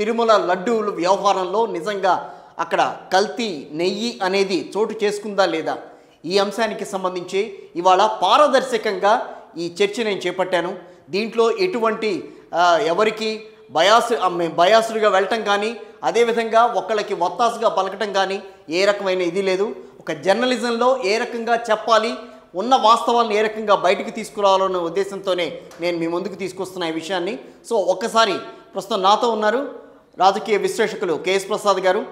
తిరుమల లడ్డూలు వ్యవహారంలో నిజంగా అక్కడ కల్తీ నెయ్యి అనేది చోటు చేసుకుందా లేదా, ఈ అంశానికి సంబంధించి ఇవాళ పారదర్శకంగా ఈ చర్చ నేను చేపట్టాను. దీంట్లో ఎటువంటి ఎవరికి బయాసులుగా వెళ్ళటం కానీ, అదేవిధంగా ఒకళ్ళకి వత్తాసుగా పలకటం కానీ ఏ రకమైన ఇది లేదు. ఒక జర్నలిజంలో ఏ రకంగా చెప్పాలి, ఉన్న వాస్తవాలను ఏ రకంగా బయటికి తీసుకురావాలన్న ఉద్దేశంతోనే నేను మీ ముందుకు తీసుకొస్తున్న ఈ విషయాన్ని. సో ఒక్కసారి ప్రస్తుతం నాతో ఉన్నారు రాజకీయ విశ్లేషకులు కేఎస్ ప్రసాద్ గారు.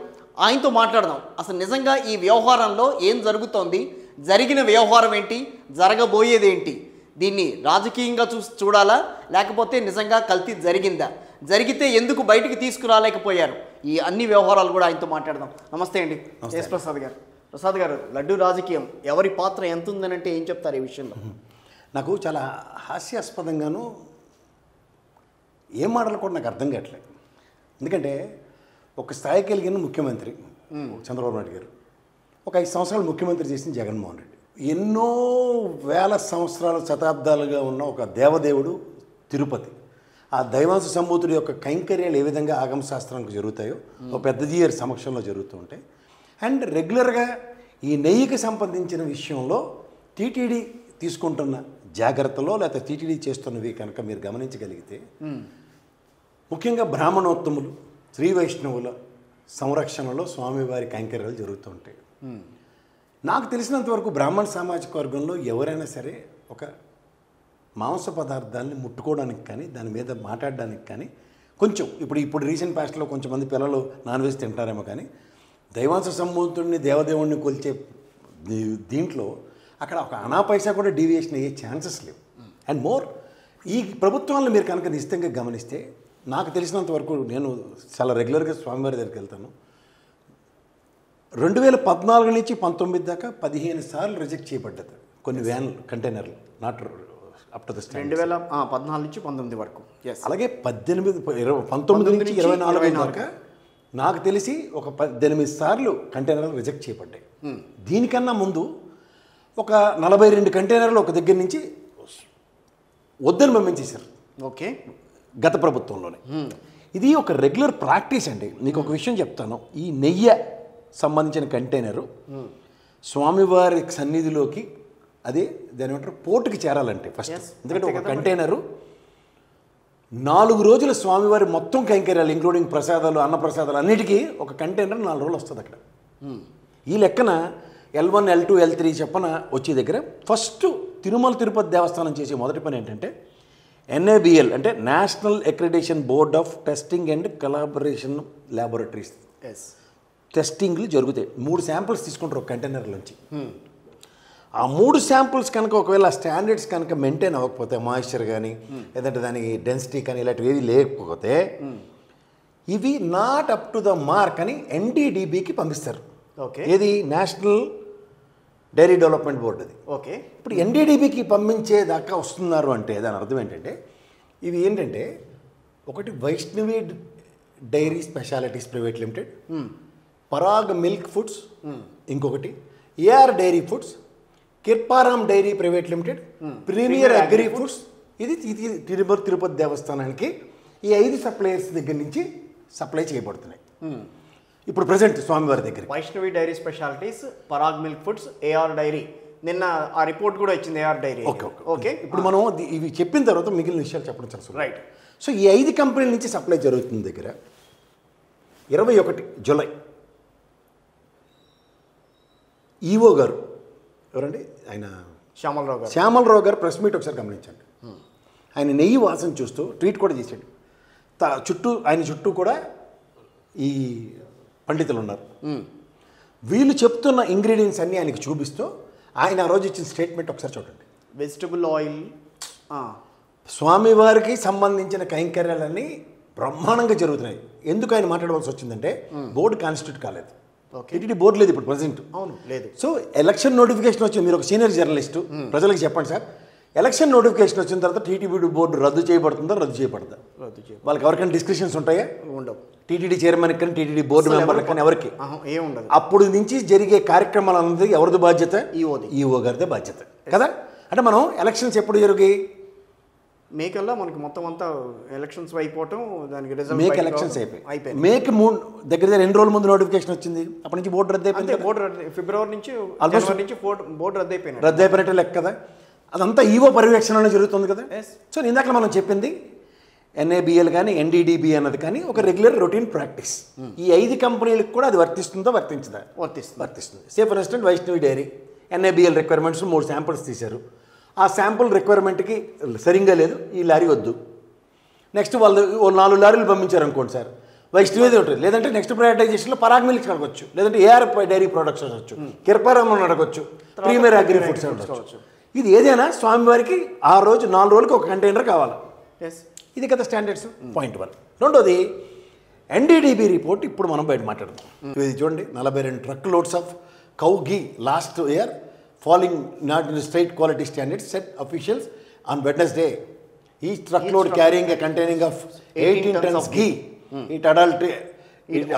ఆయనతో మాట్లాడదాం. అసలు నిజంగా ఈ వ్యవహారంలో ఏం జరుగుతోంది, జరిగిన వ్యవహారం ఏంటి, జరగబోయేది ఏంటి, దీన్ని రాజకీయంగా చూడాలా లేకపోతే నిజంగా కల్తీ జరిగిందా, జరిగితే ఎందుకు బయటికి తీసుకురాలేకపోయారు, ఈ అన్ని వ్యవహారాలు కూడా ఆయనతో మాట్లాడదాం. నమస్తే అండి కేఎస్ ప్రసాద్ గారు. ప్రసాద్ గారు, లడ్డు రాజకీయం ఎవరి పాత్ర ఎంత ఉందనంటే ఏం చెప్తారు ఈ విషయంలో? నాకు చాలా హాస్యాస్పదంగాను ఏం మాటలు కూడా నాకు అర్థం కావట్లేదు. ఎందుకంటే ఒక స్థాయికి వెళ్ళిన ముఖ్యమంత్రి చంద్రబాబు నాయుడు గారు, ఒక 5 సంవత్సరాలు ముఖ్యమంత్రి చేసిన జగన్మోహన్ రెడ్డి, ఎన్నో వేల సంవత్సరాలు శతాబ్దాలుగా ఉన్న ఒక దేవదేవుడు తిరుపతి, ఆ దైవాంశ సంభూతుడి యొక్క కైంకర్యాలు ఏ విధంగా ఆగమ శాస్త్రానికి జరుగుతాయో ఒక పెద్ద జీయర్ సమక్షంలో జరుగుతూ ఉంటాయి. అండ్ రెగ్యులర్గా ఈ నెయ్యికి సంబంధించిన విషయంలో టీటీడీ తీసుకుంటున్న జాగ్రత్తలో లేకపోతే టీటీడీ చేస్తున్నవి కనుక మీరు గమనించగలిగితే, ముఖ్యంగా బ్రాహ్మణోత్తములు శ్రీ వైష్ణవుల సంరక్షణలో స్వామివారి కైంకర్యాలు జరుగుతూ ఉంటాయి. నాకు తెలిసినంతవరకు బ్రాహ్మణ సామాజిక వర్గంలో ఎవరైనా సరే ఒక మాంస పదార్థాలని ముట్టుకోవడానికి కానీ దాని మీద మాట్లాడడానికి కానీ కొంచెం ఇప్పుడు రీసెంట్ పాస్ట్లో కొంచెం మంది పిల్లలు నాన్ వెజ్ తింటారేమో, కానీ దైవాంశ సంబూతుడిని దేవదేవుడిని కొలిచే దీంట్లో అక్కడ ఒక అనా పైసా కూడా డీవియేషన్ అయ్యే ఛాన్సెస్ లేవు. అండ్ మోర్ ఈ ప్రభుత్వాలను మీరు కనుక నిశ్చితంగా గమనిస్తే, నాకు తెలిసినంత వరకు నేను చాలా రెగ్యులర్గా స్వామివారి దగ్గరికి వెళ్తాను. 2014 నుంచి 19 దాకా 15 సార్లు రిజెక్ట్ చేయబడ్డది కొన్ని వ్యాన్లు, కంటైనర్లు, not up to the stand. 2014 నుంచి 19 వరకు. అలాగే 19 నుంచి 24 దాకా నాకు తెలిసి ఒక 18 సార్లు కంటైనర్లు రిజెక్ట్ చేయబడ్డాయి. దీనికన్నా ముందు ఒక 42 కంటైనర్లు ఒక దగ్గర నుంచి వద్దని పంపించేశారు. ఓకే, గత ప్రభుత్వంలోనే. ఇది ఒక రెగ్యులర్ ప్రాక్టీస్ అండి. మీకు ఒక విషయం చెప్తాను. ఈ నెయ్యి సంబంధించిన కంటైనరు స్వామివారి సన్నిధిలోకి, అదే దాని ఏమంటారు, పోర్టుకి చేరాలంటే ఫస్ట్. ఎందుకంటే ఒక కంటైనరు 4 రోజుల స్వామివారి మొత్తం కైంకర్యాలు ఇంక్లూడింగ్ ప్రసాదాలు, అన్నప్రసాదాలు అన్నిటికీ ఒక కంటైనర్ 4 రోజులు వస్తుంది అక్కడ. ఈ లెక్కన L1, L2, L3 చెప్పన వచ్చే దగ్గర ఫస్ట్ తిరుమల తిరుపతి దేవస్థానం చేసే మొదటి పని ఏంటంటే NABL అంటే national accreditation board of testing and collaboration laboratories టెస్టింగ్లు జరుగుతాయి. 3 శాంపిల్స్ తీసుకుంటారు ఒక కంటైనర్ నుంచి. ఆ 3 శాంపిల్స్ కనుక ఒకవేళ స్టాండర్డ్స్ కనుక మెయింటైన్ అవ్వకపోతే, మాయిశ్చర్ కానీ లేదంటే దాని డెన్సిటీ కానీ ఇలాంటివి ఏవి లేకపోతే, ఇవి not up to the mark అని NDDBకి పంపిస్తారు. ఓకే, ఏది నేషనల్ డైరీ డెవలప్మెంట్ బోర్డు అది. ఓకే, ఇప్పుడు NDDBకి పంపించేదాకా వస్తున్నారు అంటే దాని అర్థం ఏంటంటే, ఇవి ఏంటంటే ఒకటి Vaishnavi dairy specialities private limited, Parag milk foods, ఇంకొకటి AR dairy foods, Kirparam dairy private limited, premier agri foods. ఇది తిరుపతి దేవస్థానానికి ఈ 5 సప్లయర్స్ దగ్గర నుంచి సప్లై చేయబడుతున్నాయి ఇప్పుడు ప్రజెంట్ స్వామివారి దగ్గర. Vaishnavi dairy specialities, Parag milk foods, AR dairy. నిన్న ఆ రిపోర్ట్ కూడా వచ్చింది AR డైరీ. ఓకే, ఇప్పుడు మనం ఇవి చెప్పిన తర్వాత మిగిలిన విషయాలు చెప్పడం చాలా రైట్. సో ఈ 5 కంపెనీల నుంచి సప్లై జరుగుతుంది దగ్గర 21 జూలై ఈఓ గారు, ఎవరండి ఆయన, శ్యామలరావు గారు ప్రెస్ మీట్ ఒకసారి గమనించండి. ఆయన నెయ్యి వాసన చూస్తూ ట్వీట్ కూడా చేశాడు. ఆయన చుట్టూ కూడా ఈ పండితులు ఉన్నారు. వీళ్ళు చెప్తున్న ఇంగ్రీడియంట్స్ అన్నీ ఆయనకి చూపిస్తూ ఆయన ఆ రోజు ఇచ్చిన స్టేట్మెంట్ ఒకసారి చూడండి. వెజిటబుల్ ఆయిల్, స్వామివారికి సంబంధించిన కైంకర్యాలన్నీ బ్రహ్మాండంగా జరుగుతున్నాయి. ఎందుకు ఆయన మాట్లాడవలసి వచ్చిందంటే, బోర్డు కాన్స్టిట్యూట్ కాలేదు, టీటీడీ బోర్డు లేదు ఇప్పుడు ప్రజెంట్. అవును, లేదు. సో ఎలక్షన్ నోటిఫికేషన్ వచ్చింది. మీరు ఒక సీనియర్ జర్నలిస్టు, ప్రజలకు చెప్పండి సార్, ఎలక్షన్ నోటిఫికేషన్ వచ్చిన తర్వాత టీటీడీ బోర్డు రద్దు చేయబడుతుందా, రద్దు చేయబడదా? వాళ్ళకి ఎవరికైనా డిస్కషన్స్ ఉంటాయా? ఉండవు. టీటీడీ చైర్మన్ కానీ టీటీడీ బోర్డు మెంబర్లకు కానీ ఎవరికి ఏముండదు. అప్పుడు నుంచి జరిగే కార్యక్రమాలు అన్నది ఎవరిది బాధ్యత? ఈఓ గారిదే బాధ్యత కదా. అంటే మనం ఎలక్షన్స్ ఎప్పుడు జరిగాయి? మేకల్లా మనకి మొత్తం అంతా ఎలక్షన్స్ అయిపోవటం, దానికి రిజల్ట్ మేక్ ఎలక్షన్స్ అయిపోయి మేక్ దగ్గర 2 రోజుల ముందు నోటిఫికేషన్ వచ్చింది. అప్పటి నుంచి బోర్డు రద్దు అయిపోయింది. బోర్డు ఫిబ్రవరి నుంచి జనవరి నుంచి బోర్డు రద్దు అయిపోయినట్టు లెక్క కదా. అదంతా ఈవో పర్యవేక్షణలో జరుగుతుంది కదా. సో ఇందాక మనం చెప్పింది NABL కానీ NDDB అన్నది కానీ ఒక రెగ్యులర్ రొటీన్ ప్రాక్టీస్. ఈ 5 కంపెనీలకు కూడా అది వర్తిస్తుందా వర్తించదా? వర్తిస్తుంది. Say for instance Vaishnavi dairy NABL requirements 3 samples తీశారు. ఆ శాంపుల్ రిక్వైర్మెంట్కి సరిగ్గా లేదు, ఈ లారీ వద్దు. నెక్స్ట్ వాళ్ళు 4 లారీలు పంపించారు అనుకోండి సార్, వైష్ణవి ఉంటుంది. లేదంటే నెక్స్ట్ ప్రైవేటైజేషన్లో పరాగ్ మిల్క్స్ అడగొచ్చు, లేదంటే AR డైరీ ప్రొడక్ట్స్ అడగచ్చు, కిరపారామన్ అడగొచ్చు, ప్రీమియర్ అగ్రి ఫుడ్స్ అడగచ్చు. ఇది ఏదైనా స్వామివారికి ఆ రోజు 4 రోజులకి ఒక కంటైనర్ కావాలి. ఇది కదా స్టాండర్డ్స్. పాయింట్ 1. రెండోది NDDB రిపోర్ట్ ఇప్పుడు మనం బయట మాట్లాడదాం. ఇది చూడండి, 42 truck loads of cow ghee last year following not in straight quality standards set officials on Wednesday. Each truck load carrying a containing of 18 tons ghee it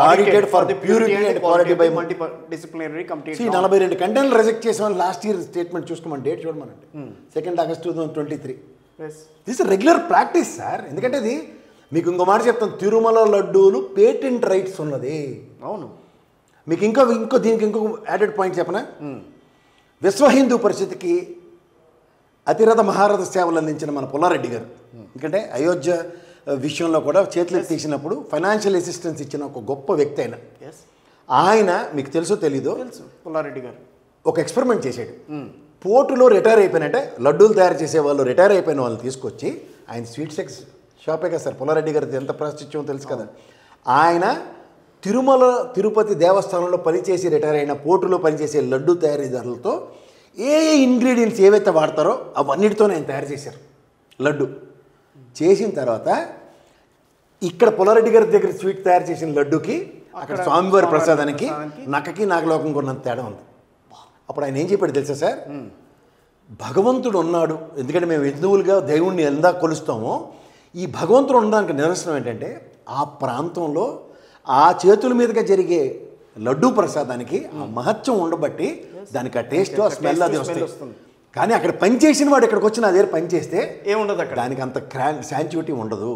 audited for the purity and quality by multidisciplinary committee. 42 కంటైనర్లు reject చేసామని last year statement చూసుకోమని date చూడమనండి, 2 August 2023. This regular practice sir. ఎందుకంటే ఇది మీకు ఇంకో మాట చెప్తాను, తిరుమల లడ్డూలు పేటెంట్ రైట్స్ ఉన్నది. అవును. మీకు దీనికి ఇంకో యాడెడ్ పాయింట్ చెప్పనా? విశ్వ హిందూ పరిషత్కి అతిరథ మహారథ సేవలు అందించిన మన పుల్లారెడ్డి గారు, ఎందుకంటే అయోధ్య విషయంలో కూడా చేతులు తీసినప్పుడు ఫైనాన్షియల్ అసిస్టెన్స్ ఇచ్చిన ఒక గొప్ప వ్యక్తి ఆయన మీకు తెలుసో తెలీదో, పుల్లారెడ్డి గారు ఒక ఎక్స్పెరిమెంట్ చేశాడు. పోర్టులో రిటైర్ అయిపోయినట్టే లడ్డూలు తయారు చేసే వాళ్ళు రిటైర్ అయిపోయిన వాళ్ళని తీసుకొచ్చి, ఆయన స్వీట్ సెక్స్ షాపే కదా సార్, పుల్లారెడ్డి గారిది ఎంత ప్రాచుర్యం తెలుసు కదా. ఆయన తిరుమల తిరుపతి దేవస్థానంలో పనిచేసి రిటైర్ అయిన పోర్టులో పనిచేసే లడ్డు తయారీదారులతో ఏ ఇంగ్రీడియంట్స్ ఏవైతే వాడతారో అవన్నిటితోనే ఆయన తయారు చేశారు లడ్డు. చేసిన తర్వాత ఇక్కడ పుల్లారెడ్డి గారి దగ్గర స్వీట్ తయారు చేసిన లడ్డుకి అక్కడ స్వామివారి ప్రసాదానికి నక్కకి నాగలోకం కొన్నంత తేడా ఉంది. అప్పుడు ఆయన ఏం చెప్పాడు తెలుసా సార్? భగవంతుడు ఉన్నాడు, ఎందుకంటే మేము హిందువులుగా దేవుణ్ణి ఎలా కొలుస్తామో, ఈ భగవంతుడు ఉండడానికి నిదర్శనం ఏంటంటే ఆ ప్రాంతంలో ఆ చేతుల మీదుగా జరిగే లడ్డూ ప్రసాదానికి ఆ మహత్యం ఉండబట్టి దానికి ఆ టేస్ట్ ఆ స్మెల్ అది వస్తుంది. కానీ అక్కడ పనిచేసిన వాడు ఇక్కడికి వచ్చి నా దగ్గర పనిచేస్తే ఏముండదు, అక్కడ దానికి అంత శాంచుటీ ఉండదు.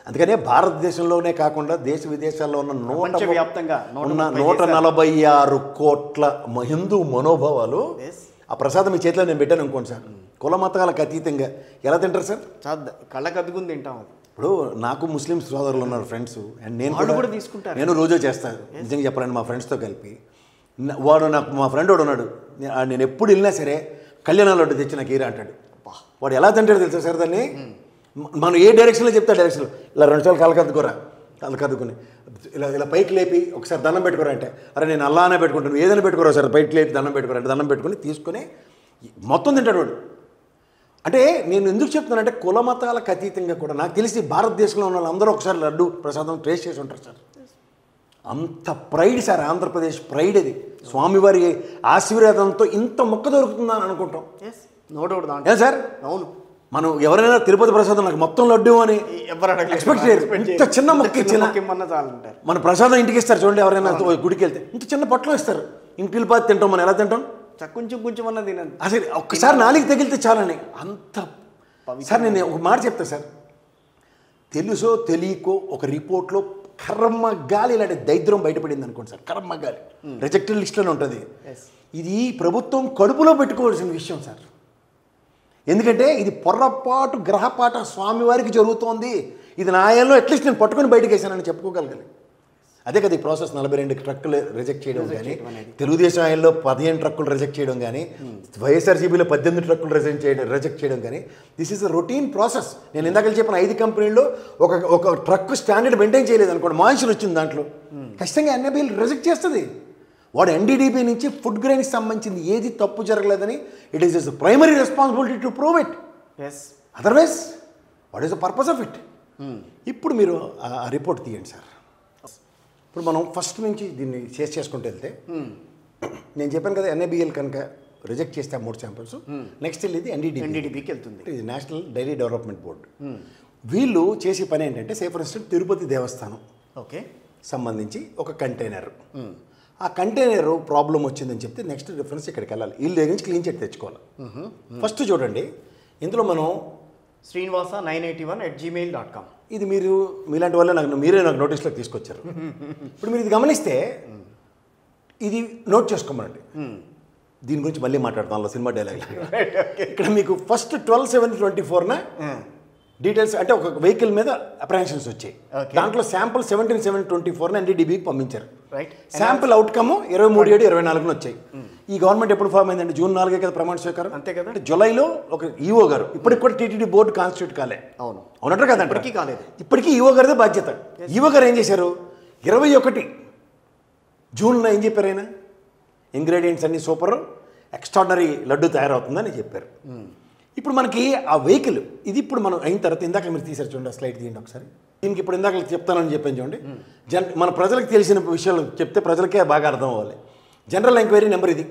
అందుకనే భారతదేశంలోనే కాకుండా దేశ విదేశాల్లో ఉన్న 146 కోట్ల హిందూ మనోభావాలు ఆ ప్రసాదం మీ చేతిలో నేను పెట్టాను అనుకోండి సార్, కుల మతాలకు అతీతంగా ఎలా తింటారు సార్? కళ్ళకు అద్దుకుని తింటాం. ఇప్పుడు నాకు ముస్లిం సోదరులు ఉన్నారు ఫ్రెండ్స్, అండ్ నేను కూడా తీసుకుంటాను. నేను రోజు చేస్తాను నిజంగా చెప్పాలండి. మా ఫ్రెండ్స్తో కలిపి వాడు నాకు మా ఫ్రెండ్ వాడు ఉన్నాడు, నేను ఎప్పుడు వెళ్ళినా సరే కళ్యాణ లడ్డు తెచ్చి నాకు ఈరా అంటాడు. వాడు ఎలా తింటాడు తెలుసా సార్? దాన్ని మనం ఏ డైరెక్షన్లో చెప్తా డైరెక్షన్లో ఇలా 2 సార్లు కలకద్దుకోరా, కలకద్దుకుని ఇలా పైకి లేపి ఒకసారి దండం పెట్టుకోరా అంటే, అరే నేను అల్లానే పెట్టుకుంటాను, ఏదైనా పెట్టుకోరా సార్, పైకి లేపి దండం పెట్టుకోరా అంటే దండం పెట్టుకుని తీసుకుని మొత్తం తింటాడు వాడు. అంటే నేను ఎందుకు చెప్తున్నానంటే కుల మతాలకు అతీతంగా కూడా నాకు తెలిసి భారతదేశంలో ఉన్న వాళ్ళందరూ ఒకసారి లడ్డు ప్రసాదం టేస్ట్ చేసి ఉంటారు సార్. అంత ప్రైడ్ సార్, ఆంధ్రప్రదేశ్ ప్రైడ్ అది. స్వామివారి ఆశీర్వాదంతో ఇంత మొక్క దొరుకుతుందని అనుకుంటాం. No doubt sir. అవును, మనం ఎవరైనా తిరుపతి ప్రసాదం నాకు మొత్తం లడ్డు అని ఎక్స్పెక్ట్ చేయరు. ఇంత చిన్న మొక్క ఇచ్చిన మన ప్రసాదం ఇంటికి ఇస్తారు చూడండి, ఎవరైనా గుడికి వెళ్తే ఇంత చిన్న పొట్టలో ఇస్తారు. ఇంటికి పాతి తింటాం, మనం ఎలా తింటాం? కొంచెం అన్నది అసలు ఒక్కసారి నాలుగు తగిలితే చాలని అంత. సార్ నేను ఒక మాట చెప్తా సార్, తెలుసో తెలియకో ఒక రిపోర్ట్లో కర్మగాలి ఇలాంటి దరిద్రం బయటపడింది అనుకోండి సార్, కర్మగాలి రిజెక్టెడ్ లిస్ట్లోనే ఉంటుంది. ఇది ప్రభుత్వం కడుపులో పెట్టుకోవాల్సిన విషయం సార్. ఎందుకంటే ఇది పొర్రపాటు గ్రహపాట స్వామివారికి జరుగుతోంది. ఇది నా ఆయనలో అట్లీస్ట్ నేను పట్టుకొని బయటకు వేసానని చెప్పుకోగలగాలి. అదే కదా ఈ ప్రాసెస్. 42 ట్రక్కులు రిజెక్ట్ చేయడం కానీ, తెలుగుదేశం ఆయనలో 15 ట్రక్కులు రిజెక్ట్ చేయడం కానీ, వైఎస్ఆర్సీబీలో 18 ట్రక్కులు రిజెక్ట్ చేయడం కానీ, this is a routine process. నేను ఇందాక చెప్పిన 5 కంపెనీల్లో ఒక ట్రక్ స్టాండర్డ్ మెయింటైన్ చేయలేదు అనుకోండి, మాన్షన్ వచ్చింది దాంట్లో, ఖచ్చితంగా NABL రిజెక్ట్ చేస్తుంది. వాడు NDDB నుంచి ఫుడ్ గ్రెయిన్కి సంబంధించింది ఏది తప్పు జరగలేదని it is is primary responsibility to prove it. Otherwise what is the purpose of it? ఇప్పుడు మీరు ఆ రిపోర్ట్ తీయండి సార్. ఇప్పుడు మనం ఫస్ట్ నుంచి దీన్ని చేసి చేసుకుంటూ వెళ్తే, నేను చెప్పాను కదా NABL కనుక రిజెక్ట్ చేస్తే 3 శాంపిల్స్, నెక్స్ట్ వెళ్ళేది NDDBకి వెళ్తుంది. ఇది నేషనల్ డైరీ డెవలప్మెంట్ బోర్డు. వీళ్ళు చేసే పని ఏంటంటే, సే ఫర్ ఇన్స్టెంట్ తిరుపతి దేవస్థానం సంబంధించి ఒక కంటైనర్, ఆ కంటైనర్ ప్రాబ్లం వచ్చిందని చెప్తే నెక్స్ట్ రిఫరెన్స్ ఇక్కడికి వెళ్ళాలి, వీళ్ళ దగ్గర నుంచి క్లీన్ చిట్ తెచ్చుకోవాలి. ఫస్ట్ చూడండి, ఇందులో మనం srinivasa981@gmail.com. ఇది మీలాంటి వాళ్ళే మీరే నాకు నోటీస్లోకి తీసుకొచ్చారు. ఇప్పుడు మీరు ఇది గమనిస్తే ఇది నోట్ చేసుకోమనండి. దీని గురించి మళ్ళీ మాట్లాడతాం సినిమా డైలాగ్. ఇక్కడ మీకు ఫస్ట్ 12/7/24న డీటెయిల్స్ అంటే ఒక వెహికల్ మీద అప్రహెన్షన్స్ వచ్చాయి. దాంట్లో శాంపుల్ 17/7/24న ఎన్డీడీబీకి పంపించారు. శాంపుల్ అవుట్కమ్ 23/7/24న వచ్చాయి. ఈ గవర్నమెంట్ ఎప్పుడు ఫామ్ అయిందండి? జూన్ 4 కదా ప్రమాణ స్వీకారం. అంతే కదా. అంటే జూలైలో ఒక ఈఓ గారు ఇప్పటికి కూడా టీటీడీ బోర్డు కాన్స్టిట్యూట్ కాలే. అవునంటారు కదా. ఇప్పటికీ కాలేదు. ఇప్పటికీ ఈఓ గారిదే బాధ్యత. ఈఓ గారు ఏం చేశారు? 21 జూన్లో ఏం చెప్పారు ఆయన? ఇంగ్రీడియంట్స్ అన్ని సూపర్, ఎక్స్ట్రాడినరీ లడ్డు తయారవుతుందని చెప్పారు. ఇప్పుడు మనకి ఆ వెహికల్ ఇది ఇప్పుడు మనం అయిన తర్వాత ఇందాక మీరు తీసారు చూడండి, స్లైడ్ తీయండి ఒకసారి. దీనికి ఇప్పుడు ఇందాక చెప్తానని చెప్పాను చూడండి. మన ప్రజలకు తెలిసిన విషయాలు చెప్తే ప్రజలకే బాగా అర్థం అవ్వాలి. జనరల్ ఎంక్వైరీ నెంబర్ ఇది.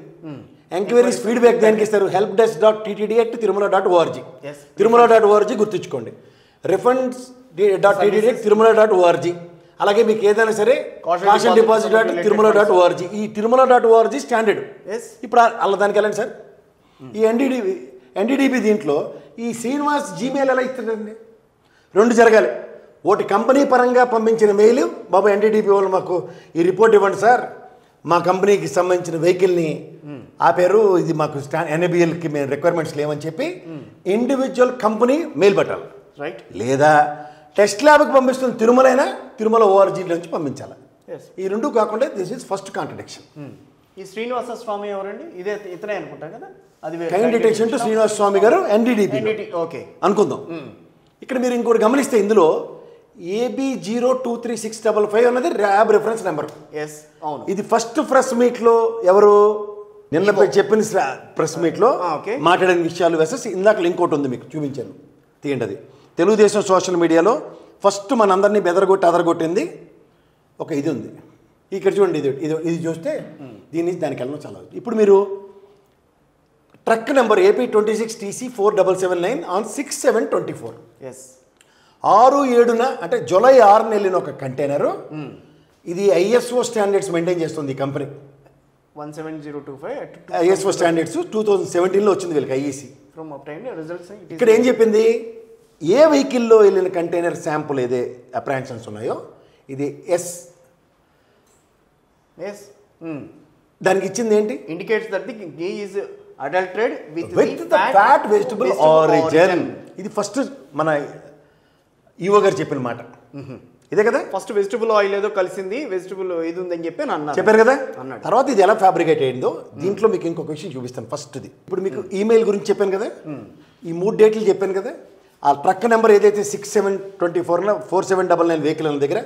ఎంక్వైరీస్ ఫీడ్బ్యాక్ దేనికి ఇస్తారు? helpdesk.ttd@tirumala.org. tirumala.org గుర్తుంచుకోండి. refunds.ttd@tirumala.org. అలాగే మీకు ఏదైనా సరే కాషన్ deposit.tirumala.org. ఈ tirumala.org స్టాండర్డ్. ఇప్పుడు అలా దానికి వెళ్ళండి సార్. ఈ ఎన్డీడీబీ దీంట్లో ఈ శ్రీనివాస్ జీమెయిల్ ఎలా ఇస్తాడండి? 2 జరగాలి. ఒకటి కంపెనీ పరంగా పంపించిన మెయిల్, బాబు ఎన్డీడీబీ వాళ్ళు మాకు ఈ రిపోర్ట్ ఇవ్వండి సార్, మా కంపెనీకి సంబంధించిన వెహికల్ని ఆపారు, ఇది మాకు ఎన్ఏబిఎల్కి మేము రిక్వైర్మెంట్స్ లేవని చెప్పి ఇండివిజువల్ కంపెనీ మెయిల్ పెట్టాలి. రైట్. లేదా టెస్ట్ ల్యాబ్కి పంపిస్తున్న తిరుమల ఓఆర్జీ నుంచి పంపించాలి. ఈ 2 కాకుండా దిస్ ఈజ్ ఫస్ట్ కాంట్రడిక్షన్. ఈ శ్రీనివాస స్వామి ఎవరండి? ఇదే ఇతనే అనుకుంటా కదా. అది కైండ్ డిటెక్షన్ టు శ్రీనివాస స్వామి గారు ఎన్డీడీబీ. ఓకే, అనుకుందాం. ఇక్కడ మీరు ఇంకోటి గమనిస్తే ఇందులో AB023655 అన్నది ర్యాబ్ రిఫరెన్స్ నెంబర్. ఇది ఫస్ట్ ప్రెస్ మీట్లో ఎవరు నిన్న చెప్పిన ప్రెస్ మీట్లో మాట్లాడిన విషయాలు వెసెస్ ఇందాక ఇంకోటి ఉంది మీకు చూపించాను, తీయండి. అది తెలుగుదేశం సోషల్ మీడియాలో ఫస్ట్ మనందరినీ అదరగొట్టింది ఒక ఇది ఉంది. ఇక్కడ చూడండి, ఇది చూస్తే దీని దానికి వెళ్ళడం చాలా. ఇప్పుడు మీరు ట్రక్ నెంబర్ AP26TC4779 ఆన్ 6/7/24 6/7 అంటే జూలై 6న వెళ్ళిన ఒక కంటైనరు. ఇది ISO స్టాండర్డ్స్ మెయింటైన్ చేస్తుంది ఈ కంపెనీ. 17025 ISO స్టాండర్డ్స్ 2017లో వచ్చింది వీళ్ళకి IEC. ఇక్కడ ఏం చెప్పింది? ఏ వెహికల్లో వెళ్ళిన కంటైనర్ శాంపుల్ ఏదే అప్రహెన్షన్స్ ఉన్నాయో ఇది దానికి ఇచ్చింది ఏంటి? Indicates that the ghee is adulterate with the fat vegetable origin. ఇది ఫస్ట్ మన ఈవో గారు చెప్పిన మాట ఇదే కదా. ఫస్ట్ వెజిటబుల్ ఆయిల్ ఏదో కలిసింది, వెజిటబుల్ ఇది ఉందని చెప్పి చెప్పారు కదా. తర్వాత ఇది ఎలా ఫ్యాబ్రికేట్ అయిందో దీంట్లో మీకు ఇంకొక విషయం చూపిస్తాను. ఫస్ట్ది ఇప్పుడు మీకు ఈమెయిల్ గురించి చెప్పాను కదా, ఈ 3 డేట్లు చెప్పాను కదా. ఆ ట్రక్ నెంబర్ ఏదైతే 6/7/24లో 4799 వెహికల్ ఉన్న దగ్గర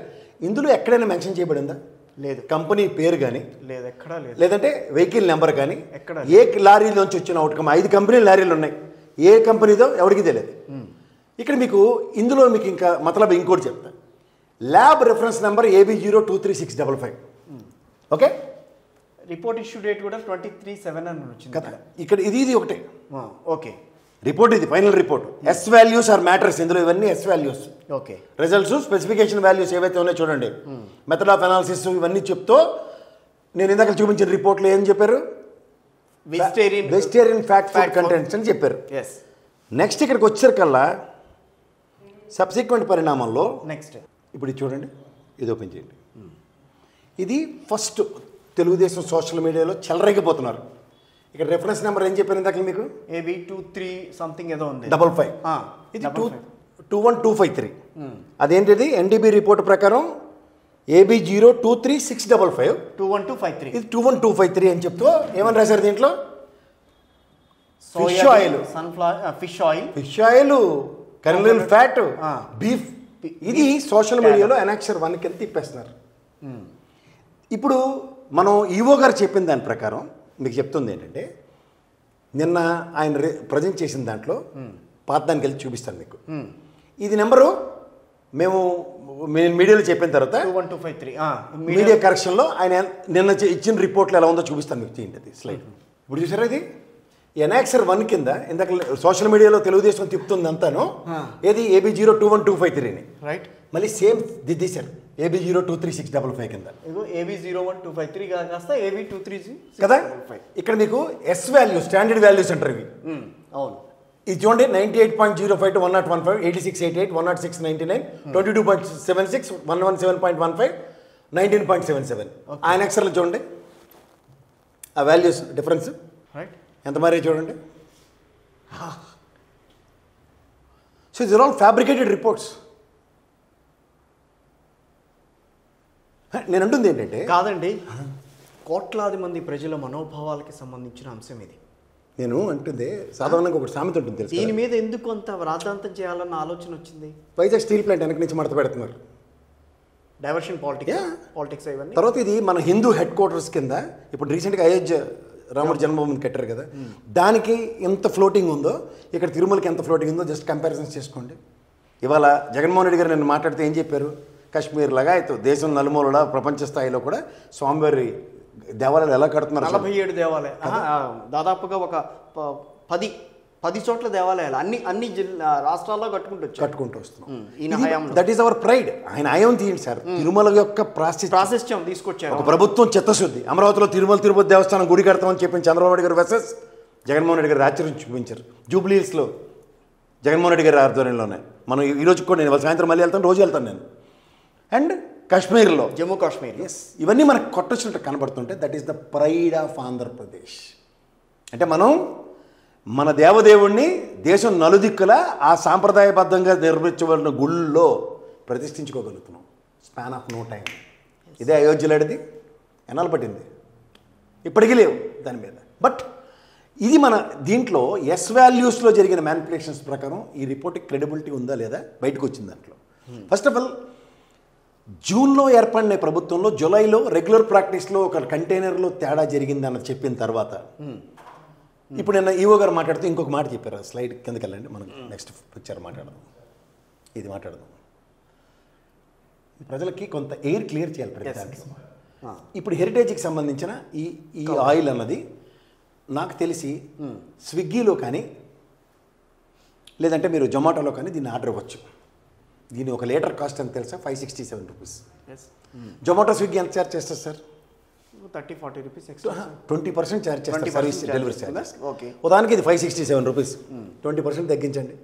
ఇందులో ఎక్కడైనా మెన్షన్ చేయబడిందా? లేదు. కంపెనీ పేరు కానీ లేదు, ఎక్కడా లేదు. లేదంటే వెహికల్ నెంబర్ కానీ ఏ లారీలోంచి వచ్చిన అవుట్కమ్ 5 కంపెనీ లారీలు ఉన్నాయి, ఏ కంపెనీదో ఎవరికి తెలియదు. ఇక్కడ మీకు ఇందులో మీకు ఇంకా మతలబ్ ఇంకోటి చెప్తాను. Lab reference number AB023655. Okay, report issue date కూడా 23/7 అని వచ్చింది కదా. ఇక్కడ ఇది ఒకటే. ఓకే, రిపోర్ట్ ఇది final report. S values are matters. ఇందులో ఇవన్నీ S values. Okay, results specification values ఏవైతే ఉన్నాయో చూడండి. మెథడ్ ఆఫ్ అనాలిసిస్ ఇవన్నీ చెప్తూ నేను ఇందాక చూపించిన రిపోర్ట్లో ఏం చెప్పారు? వెజిటేరియన్ ఫ్యాట్ ఫుడ్ కంటెంట్స్ అని చెప్పారు. నెక్స్ట్ ఇక్కడికి వచ్చేసరికల్లా సబ్సిక్వెంట్ పరిణామంలో నెక్స్ట్ ఇప్పుడు ఇది చూడండి, ఇది ఓపెన్ చేయండి. ఇది ఫస్ట్ తెలుగుదేశం సోషల్ మీడియాలో చెలరేగిపోతున్నారు. ఇక్కడ రెఫరెన్స్ నెంబర్ ఏం చెప్పాను ఇందాక మీకు? AB23 సంథింగ్ ఏదో ఉంది, 55. ఇది 21253. అదేంటిది? ఎన్డీబీ రిపోర్ట్ ప్రకారం AB023655 21253. ఇది 21253 అని చెప్తూ ఏమని రాశారు దీంట్లో? Fish oil, fish oil, colonel fat, beef. ఇది సోషల్ మీడియాలో ఎనాక్సర్ 1 కింద తిప్పేస్తున్నారు. ఇప్పుడు మనం ఈవో గారు చెప్పిన దాని ప్రకారం మీకు చెప్తుంది ఏంటంటే, నిన్న ఆయన ప్రజెంట్ చేసిన దాంట్లో పాత దానికి వెళ్ళి చూపిస్తాను మీకు. ఇది నెంబరు మేము మీడియాలో చెప్పిన తర్వాత 21253 మీడియా కరెక్షన్లో ఆయన నిన్న ఇచ్చిన రిపోర్ట్లో ఎలా ఉందో చూపిస్తాను మీకు. చేయండి స్లైడ్. ఇప్పుడు చూసారా, ఇది ఎనాక్సర్ 1 కింద ఇందాక సోషల్ మీడియాలో తెలుగుదేశం తిప్పుతుంది అంతాను. ఏది? AB021253ని రైట్. మళ్ళీ సేమ్ దిద్దేశారు AB023655 కింద. AB01253 కాస్త AB236 కదా. ఇక్కడ మీకు ఎస్ వాల్యూ, స్టాండర్డ్ వాల్యూస్ అంటారు ఇవి. అవును. ఇది చూడండి 98.05 to 101.5, 8688, 106.99, 22.76, 117.15, 19.77. ఆయన ఎక్స్ఎల్ చూడండి, ఆ వాల్యూస్ డిఫరెన్స్ రైట్. ఎంత మరీ చూడండి. So it's all fabricated reports. నేను అంటుంది ఏంటంటే కాదండి, కోట్లాది మంది ప్రజల మనోభావాలకి సంబంధించిన అంశం ఇది. నేను అంటుంది సాధారణంగా ఒక సామెత ఉంటుంది తెలుసు, దీని మీద ఎందుకు అంత రాద్ధాంతం చేయాలన్న ఆలోచన వచ్చింది? వైజాగ్ స్టీల్ ప్లాంట్ వెనక నుంచి మడత పెడుతున్నారు. డైవర్షన్ పాలిటిక్స్ ఇవన్నీ. తర్వాత ఇది మన హిందూ హెడ్ క్వార్టర్స్ కింద ఇప్పుడు రీసెంట్గా అయోధ్య రాముడి జన్మభూమిని కట్టారు కదా, దానికి ఎంత ఫ్లోటింగ్ ఉందో ఇక్కడ తిరుమలకి ఎంత ఫ్లోటింగ్ ఉందో జస్ట్ కంపారిజన్స్ చేసుకోండి. ఇవాళ జగన్మోహన్ రెడ్డి గారు నేను మాట్లాడితే ఏం చెప్పారు? కాశ్మీర్ లాగా అయితే దేశం నలుమూలలా ప్రపంచ స్థాయిలో కూడా స్వామివారి దేవాలయాలు ఎలా కడుతున్నారు? 47 దేవాలయాలు, దాదాపుగా ఒక 10 చోట్ల దేవాలయాలు అన్ని రాష్ట్రాల్లో కట్టుకుంటూ వస్తున్నాం. That is our pride. ఆయన ఆయం తీయండి సార్, తిరుమల యొక్క ప్రాశస్త్యం తీసుకొచ్చారు. ఒక ప్రభుత్వం చిత్తశుద్ధి. అమరావతిలో తిరుపతి దేవస్థానం గుడి కడతామని చెప్పిన చంద్రబాబు నాయుడు గారు వర్సెస్ జగన్మోహన్ రెడ్డి గారు ఆశ్చర్యం చూపించారు. జూబ్లీహిల్స్లో జగన్మోహన్ రెడ్డి గారి ఆధ్వర్యంలోనే మనం ఈరోజు కూడా నేను సాయంత్రం మళ్ళీ వెళ్తాను, రోజు వెళ్తాను నేను. అండ్ కాశ్మీర్లో, జమ్మూ కాశ్మీర్, ఇవన్నీ మనకు కొట్టొచ్చినట్టు కనబడుతుంటే that is the pride of Andhra Pradesh. అంటే మనం మన దేవదేవుణ్ణి దేశం నలుదిక్కులా ఆ సాంప్రదాయబద్ధంగా నిర్మించబడిన గుళ్ళో ప్రతిష్ఠించుకోగలుగుతున్నాం స్పాన్ ఆఫ్ నో టైం. ఇదే అయోధ్యలాడిది ఎన్నాళ్ళు పట్టింది, ఇప్పటికీ లేవు దాని మీద. బట్ ఇది మన దీంట్లో ఎస్ వాల్యూస్లో జరిగిన మ్యానిపులేషన్స్ ప్రకారం ఈ రిపోర్ట్కి క్రెడిబిలిటీ ఉందా లేదా బయటకు వచ్చింది. దాంట్లో ఫస్ట్ ఆఫ్ ఆల్ జూన్లో ఏర్పడిన ప్రభుత్వంలో జూలైలో రెగ్యులర్ ప్రాక్టీస్లో ఒక కంటైనర్లో తేడా జరిగిందని చెప్పిన తర్వాత ఇప్పుడు నేను ఈవో గారు మాట్లాడుతూ ఇంకొక మాట చెప్పారు. స్లైడ్ కిందకి వెళ్ళండి, మనం నెక్స్ట్ పిక్చర్ మాట్లాడదాం. ఇది మాట్లాడదాం. ప్రజలకి కొంత ఎయిర్ క్లియర్ చేయాలి ప్రతి దాంట్లో. ఇప్పుడు హెరిటేజ్కి సంబంధించిన ఈ ఆయిల్ అన్నది నాకు తెలిసి స్విగ్గీలో కానీ లేదంటే మీరు జొమాటోలో కానీ దీన్ని ఆర్డర్ ఇవ్వచ్చు. దీని ఒక లీటర్ కాస్ట్ ఎంత తెలుసా? 567 రూపీస్. జొమాటో స్విగ్గీ ఎంత ఛార్జ్ చేస్తారు సార్? 30-40 రూపీస్ ఎక్స్ట్రా, 20% ఛార్జ్ చేస్తారు సర్వీస్ డెలివరీ ఛార్జెస్. ఓకే, ఉదాహరణకి ఇది 567 రూపీస్, 20% తగ్గించండి.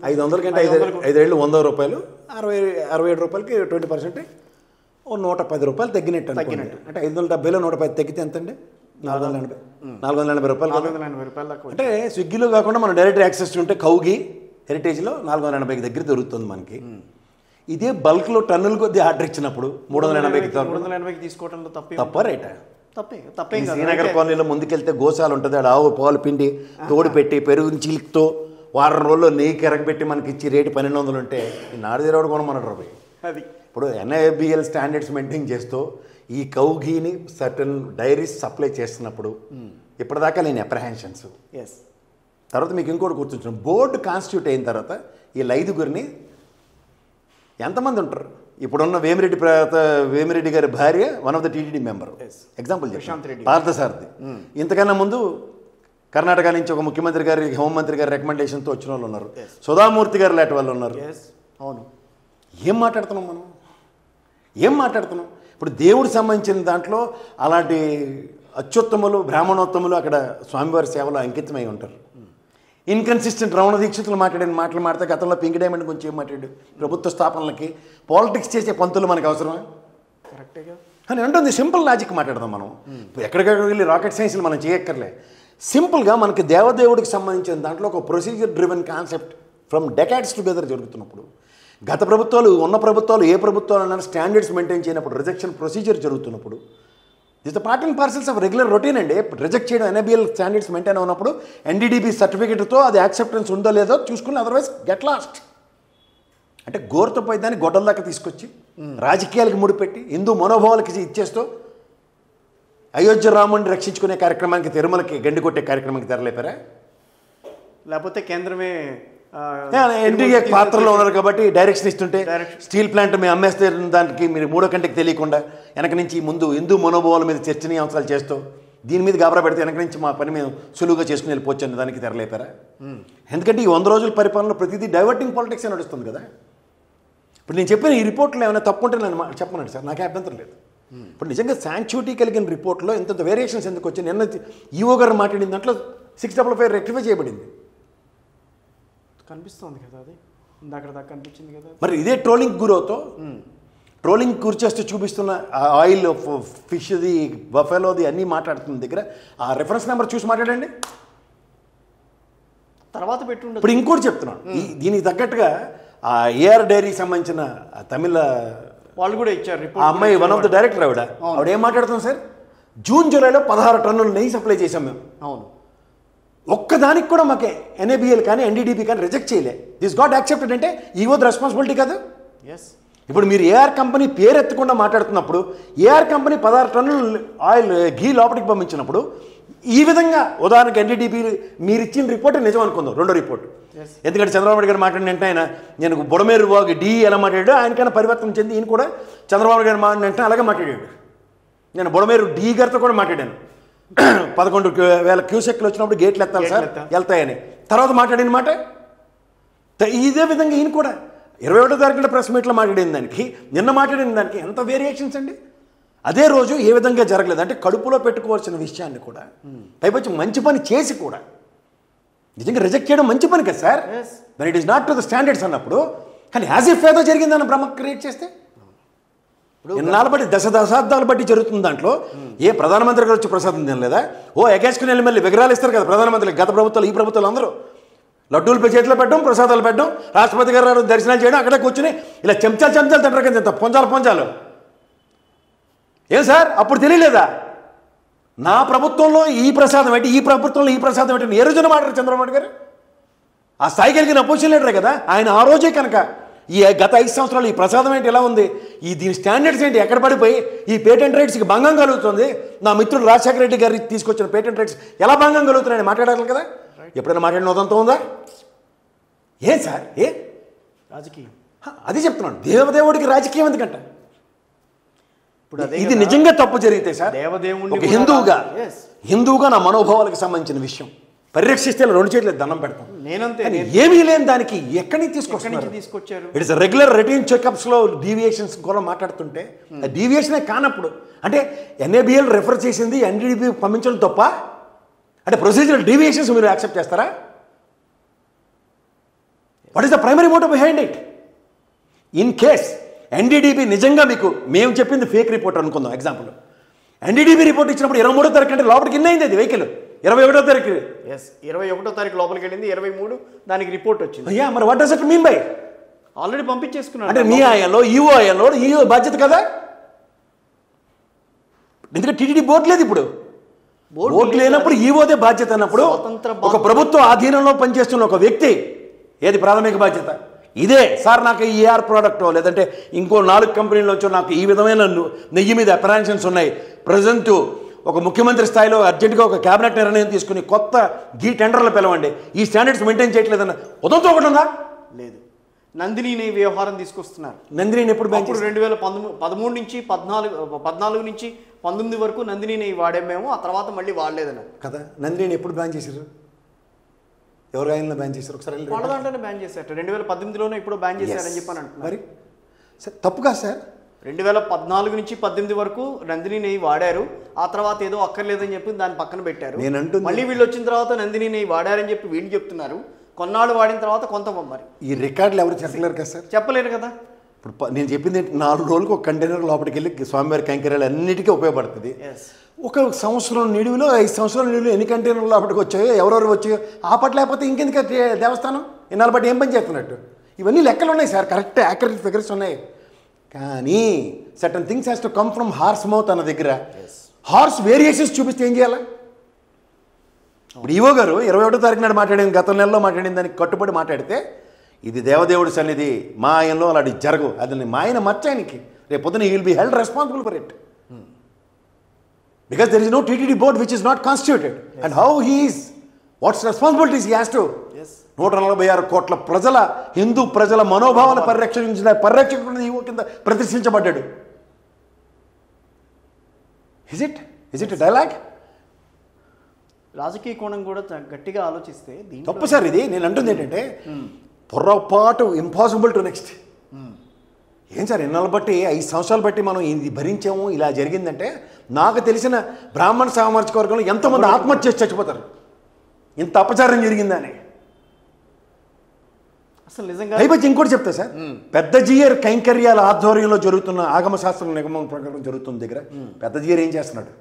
500 కంటే 5 ఏళ్ళు 100 రూపాయలు, 67 రూపాయలకి 20% 110 రూపాయలు తగ్గినట్టు. అంటే 570లో 110 తగ్గితే ఎంతండి? 480 రూపాయలు. 480 రూపాయలు దాకా. అంటే స్విగ్గీలో కాకుండా మనం డైరెక్ట్ యాక్సెస్ ఉంటే కౌగి హెరిటేజ్లో 480 దగ్గర దొరుకుతుంది మనకి. ఇదే బల్క్లో టన్నుల కొద్దీ ఆర్డర్ ఇచ్చినప్పుడు 380 తీసుకోవడంలో తప్ప రేటా? తప్పే. శ్రీనగర్ కాలనీలో ముందుకెళ్తే గోశాల ఉంటుంది, ఆడ ఆవు పాలు పిండి తోడు పెట్టి పెరుగు చీలికతో వారం రోజుల్లో నెయ్యి కెరగబెట్టి మనకి ఇచ్చి రేటు 1200 ఉంటే ఈ నాడుదేరాడు కొనమన్నాడు రూపాయి. అది ఇప్పుడు NIBL స్టాండర్డ్స్ మెయింటైన్ చేస్తూ ఈ కౌఘీని సర్టన్ డైరీస్ సప్లై చేస్తున్నప్పుడు ఇప్పటిదాకా లేని అప్రహెన్షన్స్. తర్వాత మీకు ఇంకోటి గుర్తుంచున్నాం, బోర్డు కాన్స్టిట్యూట్ అయిన తర్వాత వీళ్ళ 5గురిని ఎంతమంది ఉంటారు? ఇప్పుడున్న వేమిరెడ్డి గారి భార్య one of the TTD member, example Parthasarathy. ఇంతకన్నా ముందు కర్ణాటక నుంచి ఒక ముఖ్యమంత్రి గారి హోంమంత్రి గారి రికమెండేషన్తో వచ్చిన వాళ్ళు ఉన్నారు. సుధామూర్తి గారు లాంటి వాళ్ళు ఉన్నారు. అవును. ఏం మాట్లాడుతున్నాం మనం? ఇప్పుడు దేవుడికి సంబంధించిన దాంట్లో అలాంటి అత్యుత్తములు బ్రాహ్మణోత్తములు అక్కడ స్వామివారి సేవలో అంకితమై ఉంటారు. ఇన్కన్సిస్టెంట్ రమణ దీక్షితులు మాట్లాడిన మాటలు మాట్లాడితే గతంలో పింక్ డైమండ్ గురించి ఏం మాట్లాడు? ప్రభుత్వ స్థాపనలకి పాలిటిక్స్ చేసే పంతులు మనకు అవసరమా? కరెక్ట్గా అని అంటుంది. సింపుల్ లాజిక్ మాట్లాడదాం మనం. ఎక్కడికెక్కడికి వెళ్ళి రాకెట్ సైన్స్లు మనం చేయక్కర్లే. సింపుల్గా మనకి దేవదేవుడికి సంబంధించిన దాంట్లో ఒక procedure driven concept from decades together జరుగుతున్నప్పుడు, గత ప్రభుత్వాలు ఉన్న ప్రభుత్వాలు ఏ ప్రభుత్వాలు అన్నా స్టాండర్డ్స్ మెయింటైన్ చేయనప్పుడు, రిజెక్షన్ ప్రొసీజర్ జరుగుతున్నప్పుడు, this the part and parcels of regular routine అండి. రిజెక్ట్ చేయడం NIBL స్టాండర్డ్స్ మెయింటైన్ ఉన్నప్పుడు NDDB సర్టిఫికేట్తో అది యాక్సెప్టెన్స్ ఉందో లేదో చూసుకుని అదర్వైజ్ గెట్ లాస్ట్. అంటే గోరుతో పోయి దాన్ని గొడ్డల దాకా తీసుకొచ్చి రాజకీయాలకు ముడిపెట్టి హిందూ మనోభావాలకి ఇచ్చేస్తూ అయోధ్య రాముడిని రక్షించుకునే కార్యక్రమానికి, తిరుమలకి గండి కొట్టే కార్యక్రమానికి తెరలేపారా? లేకపోతే కేంద్రమే ఎన్డీఏ పాత్రలో ఉన్నారు కాబట్టి డైరెక్షన్ ఇస్తుంటే స్టీల్ ప్లాంట్ మేము అమ్మేస్తే దానికి మీరు మూడో కంటికి తెలియకుండా వెనక నుంచి ముందు హిందూ మనోభావాల మీద చర్చనీయాంశాలు చేస్తూ దీని మీద గాబరా పెడితే వెనక నుంచి మా పని మేము సులువుగా చేసుకుని వెళ్ళిపోవచ్చు అనే దానికి తెరలేపారా? ఎందుకంటే ఈ 100 రోజుల పరిపాలనలో ప్రతిదీ డైవర్టింగ్ పాలిటిక్స్ నడుస్తుంది కదా. ఇప్పుడు నేను చెప్పిన ఈ రిపోర్ట్లో ఏమైనా తప్పు ఉంటే నేను చెప్పనండి సార్, నాకే అభ్యంతరం లేదు. ఇప్పుడు నిజంగా శాంక్చుటీ కలిగిన రిపోర్ట్లో ఇంత వేరియేషన్స్ ఎందుకు వచ్చాయి? నిన్న ఈవో గారు మాట్లాడిన దాంట్లో 655 రెక్టిఫై చేయబడింది. కనిపిస్తుంది కదా, అది ఇందాక దాకా కనిపించింది కదా. మరి ఇదే ట్రోలింగ్ గురవుతో ట్రోలింగ్ గురిచేస్తూ చూపిస్తున్న ఆయిల్ ఫిష్ది బఫెలోది అన్నీ మాట్లాడుతున్న దగ్గర ఆ రెఫరెన్స్ నెంబర్ చూసి మాట్లాడండి. తర్వాత పెట్టుండదు. ఇప్పుడు ఇంకోటి చెప్తున్నాను, దీనికి తగ్గట్టుగా ఆ ఏఆర్ డైరీకి సంబంధించిన తమిళ వాళ్ళు కూడా ఇచ్చారు ఆ రిపోర్ట్. అమ్మాయి వన్ ఆఫ్ ద డైరెక్టర్ ఆవిడ ఏం మాట్లాడుతుంది సార్, జూన్ జూలైలో 16 టన్నులు నెయ్యి సప్లై చేసాం మేము. అవును, ఒక్కదానికి కూడా మాకు NABL కానీ NDDB కానీ రిజెక్ట్ చేయలే. దిస్ గాట్ యాక్సెప్టెడ్ అంటే ఈ వాజ్ రెస్పాన్సిబిలిటీ కదా. ఎస్. ఇప్పుడు మీరు ఏఆర్ కంపెనీ పేరు ఎత్తకుండా మాట్లాడుతున్నప్పుడు ఏఆర్ కంపెనీ 16 టన్నులు ఆయిల్ ఘీ లోపలికి పంపించినప్పుడు ఈ విధంగా ఉదాహరణకి NDDB మీరు ఇచ్చిన రిపోర్ట్ నిజం అనుకుందాం, రెండో రిపోర్ట్. ఎందుకంటే చంద్రబాబు నాయుడు గారు మాట్లాడిన ఆయన నేను బుడమేరు బాగు డి ఎలా మాట్లాడాడు ఆయనకైనా పరివర్తన చెంది ఈయన కూడా చంద్రబాబు గారు మాట్లాడిన అలాగే మాట్లాడాడు. నేను బుడమేరు డి గారితో కూడా మాట్లాడాను. 11,000 క్యూసెక్లు వచ్చినప్పుడు గేట్లు ఎత్తాలి సార్, వెళ్తాయని తర్వాత మాట్లాడిన మాట ఇదే విధంగా ఈయన కూడా 21వ తారీఖున ప్రెస్ మీట్లో మాట్లాడిన దానికి నిన్న మాట్లాడిన దానికి ఎంత వేరియేషన్స్ అండి. అదే రోజు ఏ విధంగా జరగలేదు అంటే కడుపులో పెట్టుకోవాల్సిన విషయాన్ని కూడా పైపచ్చి మంచి పని చేసి కూడా నిజంగా రిజెక్ట్ చేయడం మంచి పని కదా సార్, మరి it is not to the standards అన్నప్పుడు. కానీ యాజ్ ఇఫ్ ఏదో జరిగిందన్న భ్రమ క్రియేట్ చేస్తే ఎన్నాళ్ళు బట్టి దశాబ్దాలు బట్టి జరుగుతుంది. దాంట్లో ఏ ప్రధానమంత్రి గారు వచ్చి ప్రసాదం తినలేదా? ఓ ఎగేసుకుని వెళ్ళి మళ్ళీ విగ్రహాలు ఇస్తారు కదా ప్రధానమంత్రి, గత ప్రభుత్వాలు ఈ ప్రభుత్వాలు అందరూ లడ్డూలు చేతిలో పెట్టడం, ప్రసాదాలు పెట్టడం, రాష్ట్రపతి గారు దర్శనాలు చేయడం, అక్కడే కూర్చుని ఇలా చెంచాలు తింటారు కదా, ఇంత పొంచాలు. ఏం సార్ అప్పుడు తెలియలేదా నా ప్రభుత్వంలో ఈ ప్రసాదం ఏంటి, ఈ ప్రభుత్వంలో ఈ ప్రసాదం ఏంటి? ఏ రోజున మాట్లాడారు చంద్రబాబు నాయుడు గారు? ఆ స్థాయికి వెళ్ళిన అపోజిషన్ లీడరే కదా ఆయన. ఆ రోజే కనుక ఈ గత 5 సంవత్సరాలు ఈ ప్రసాదం ఏంటి ఎలా ఉంది, దీని స్టాండర్డ్స్ ఏంటి ఎక్కడ పడిపోయి ఈ పేటెంట్ రైట్స్కి భంగం కలుగుతుంది, నా మిత్రుడు రాజశేఖర రెడ్డి గారికి తీసుకొచ్చిన పేటెంట్ రైట్స్ ఎలా భంగం కలుగుతున్నాయని మాట్లాడాలి కదా. ఎప్పుడైనా మాట్లాడిన ఉదంతా ఉందా? ఏం సార్ రాజకీయం అది చెప్తున్నాను. దేవదేవుడికి రాజకీయం ఎందుకంట? ఇప్పుడు ఇది నిజంగా తప్పు జరిగితే సార్ దేవదేవుడిని హిందూగా నా మనోభావాలకు సంబంధించిన విషయం పరిరక్షిస్తే 2 చేతులు దండం పెడతాం. నేనంతే. ఏమీ లేని దానికి ఎక్కడి నుంచి తీసుకొచ్చారు? ఇట్స్ రెగ్యులర్ రొటీన్ చెకప్స్లో డీవియేషన్స్ కూడా మాట్లాడుతుంటే డీవియేషనే కానప్పుడు అంటే NABL రెఫర్ చేసింది NDDB పంపించడం తప్ప అంటే ప్రొసీజరల్ డీవియేషన్స్ మీరు యాక్సెప్ట్ చేస్తారా? What is the primary motive behind it? In case NDDB నిజంగా మీకు మేము చెప్పింది ఫేక్ రిపోర్ట్ అనుకుందాం ఎగ్జాంపుల్, NDDB రిపోర్ట్ ఇచ్చినప్పుడు 23వ తారీఖు అంటే లోపలికి ఎన్ని అయింది అది వెహికల్? 21వ తారీఖు. 21వ తారీఖు లోపలికి వెళ్ళింది, 23 దానికి రిపోర్ట్ వచ్చింది. అయ్యా మరి what does it mean by? Already పంపించేసుకున్నాను అంటే మీ ఆయంలో ఈఓ ఆయంలో ఈఓ బాధ్యత కదా. ఎందుకంటే టీటీడీ బోర్డు లేదు ఇప్పుడు. బోర్డు లేనప్పుడు ఈఓదే బాధ్యత అన్నప్పుడు ఒక ప్రభుత్వ ఆధీనంలో పనిచేస్తున్న ఒక వ్యక్తి ఏది ప్రాథమిక బాధ్యత? ఇదే సార్ నాకు ఈ ఏఆర్ ప్రోడక్టో లేదంటే ఇంకో 4 కంపెనీల వచ్చో నాకు ఈ విధమైన నెయ్యి మీద అప్రాన్షన్స్ ఉన్నాయి. ప్రజెంట్ ఒక ముఖ్యమంత్రి స్థాయిలో అర్జెంటుగా ఒక క్యాబినెట్ నిర్ణయం తీసుకుని కొత్త ఘీ టెండర్లు పిలవండి, ఈ స్టాండర్డ్స్ మెయింటైన్ చేయట్లేదన్న ఉదంతో ఒకటి ఉందా? లేదు. నందిని వ్యవహారం తీసుకొస్తున్నారు. నందిని ఎప్పుడు 2013 నుంచి 14 నుంచి 19 వరకు నందిని నెయ్యి వాడాం మేము, ఆ తర్వాత మళ్ళీ వాడలేదన్న కదా. నందిని ఎప్పుడు బ్యాన్ చేశారు? ఎవరు ఆయన బ్యాన్ చేశారు? ఒకసారి వాళ్ళ దాంట్లోనే బ్యాన్ చేశారు. 2018లోనే ఇప్పుడు బ్యాన్ చేశారని చెప్పని అంటున్నారు. మరి సార్ తప్పుగా సార్ 2014 నుంచి 18 వరకు నందిని నెయ్యి వాడారు, ఆ తర్వాత ఏదో అక్కర్లేదని చెప్పి దాన్ని పక్కన పెట్టారు. మళ్ళీ వీళ్ళు వచ్చిన తర్వాత నందిని నెయ్యి వాడారని చెప్పి వీళ్ళు చెప్తున్నారు. కొన్నాళ్ళు వాడిన తర్వాత కొంత మరి ఈ రికార్డులు ఎవరు చెప్పలేరు కదా సార్? చెప్పలేరు కదా. ఇప్పుడు నేను చెప్పింది 4 రోజులకు ఒక కంటైనర్ లోపలికి వెళ్ళి స్వామివారి కైంకర్యాలు అన్నిటికీ ఉపయోగపడుతుంది. ఒక సంవత్సరం నిడివిలో 5 సంవత్సరాల నిడివిలో ఎన్ని కంటైనర్లు లోపలికి వచ్చాయో ఎవరెవరు వచ్చాయో లేకపోతే ఇంకెందుకు దేవస్థానం ఇన్నాళ్ళు బట్టి ఏం పని చేస్తున్నట్టు ఇవన్నీ లెక్కలు ఉన్నాయి సార్, కరెక్ట్ యాక్యురేట్ ఫిగర్స్ ఉన్నాయి. కానీ certain things has to come from horse mouth అన్న దగ్గర హార్స్ వేరియేషన్స్ చూపిస్తే ఏం చేయాలి? ఇప్పుడు ఈవో గారు 21వ తారీఖు నాడు మాట్లాడింది, గత నెలలో మాట్లాడిన దానికి కట్టుబడి మాట్లాడితే ఇది దేవదేవుడి సన్నిధి, మా ఆయనలో అలాంటి జరగవు, అది మా ఆయన మర్చాయనికి రేపు పొద్దున he will be held responsible for it because there is no TTD board which is not constituted and how he is what's responsibilities he has to 146 కోట్ల ప్రజల హిందూ ప్రజల మనోభావాలు పరిరక్షకుడు ఈవో కింద ప్రతిష్ఠించబడ్డాడు. Is it dialogue? రాజకీయ కోణం కూడా గట్టిగా ఆలోచిస్తే తప్పు సార్ ఇది. నేను అంటుంది ఏంటంటే పొరపాటు ఇంపాసిబుల్ టు నెక్స్ట్. ఏం సార్ ఎన్నాళ్ళు బట్టి 5 సంవత్సరాలు బట్టి మనం ఇది భరించాము, ఇలా జరిగిందంటే నాకు తెలిసిన బ్రాహ్మణ సామాజిక వర్గంలో ఎంతోమంది ఆత్మహత్య చేసి చచ్చిపోతారు ఇంత అపచారం జరిగిందని. అసలు నిజంగా పైపచ్చి ఇంకోటి చెప్తా సార్, పెద్ద జీయర్ కైంకర్యాల ఆధ్వర్యంలో జరుగుతున్న ఆగమశాస్త్రం నిగమం ప్రకారం జరుగుతున్న దగ్గర పెద్ద జీయర్ ఏం చేస్తున్నాడు?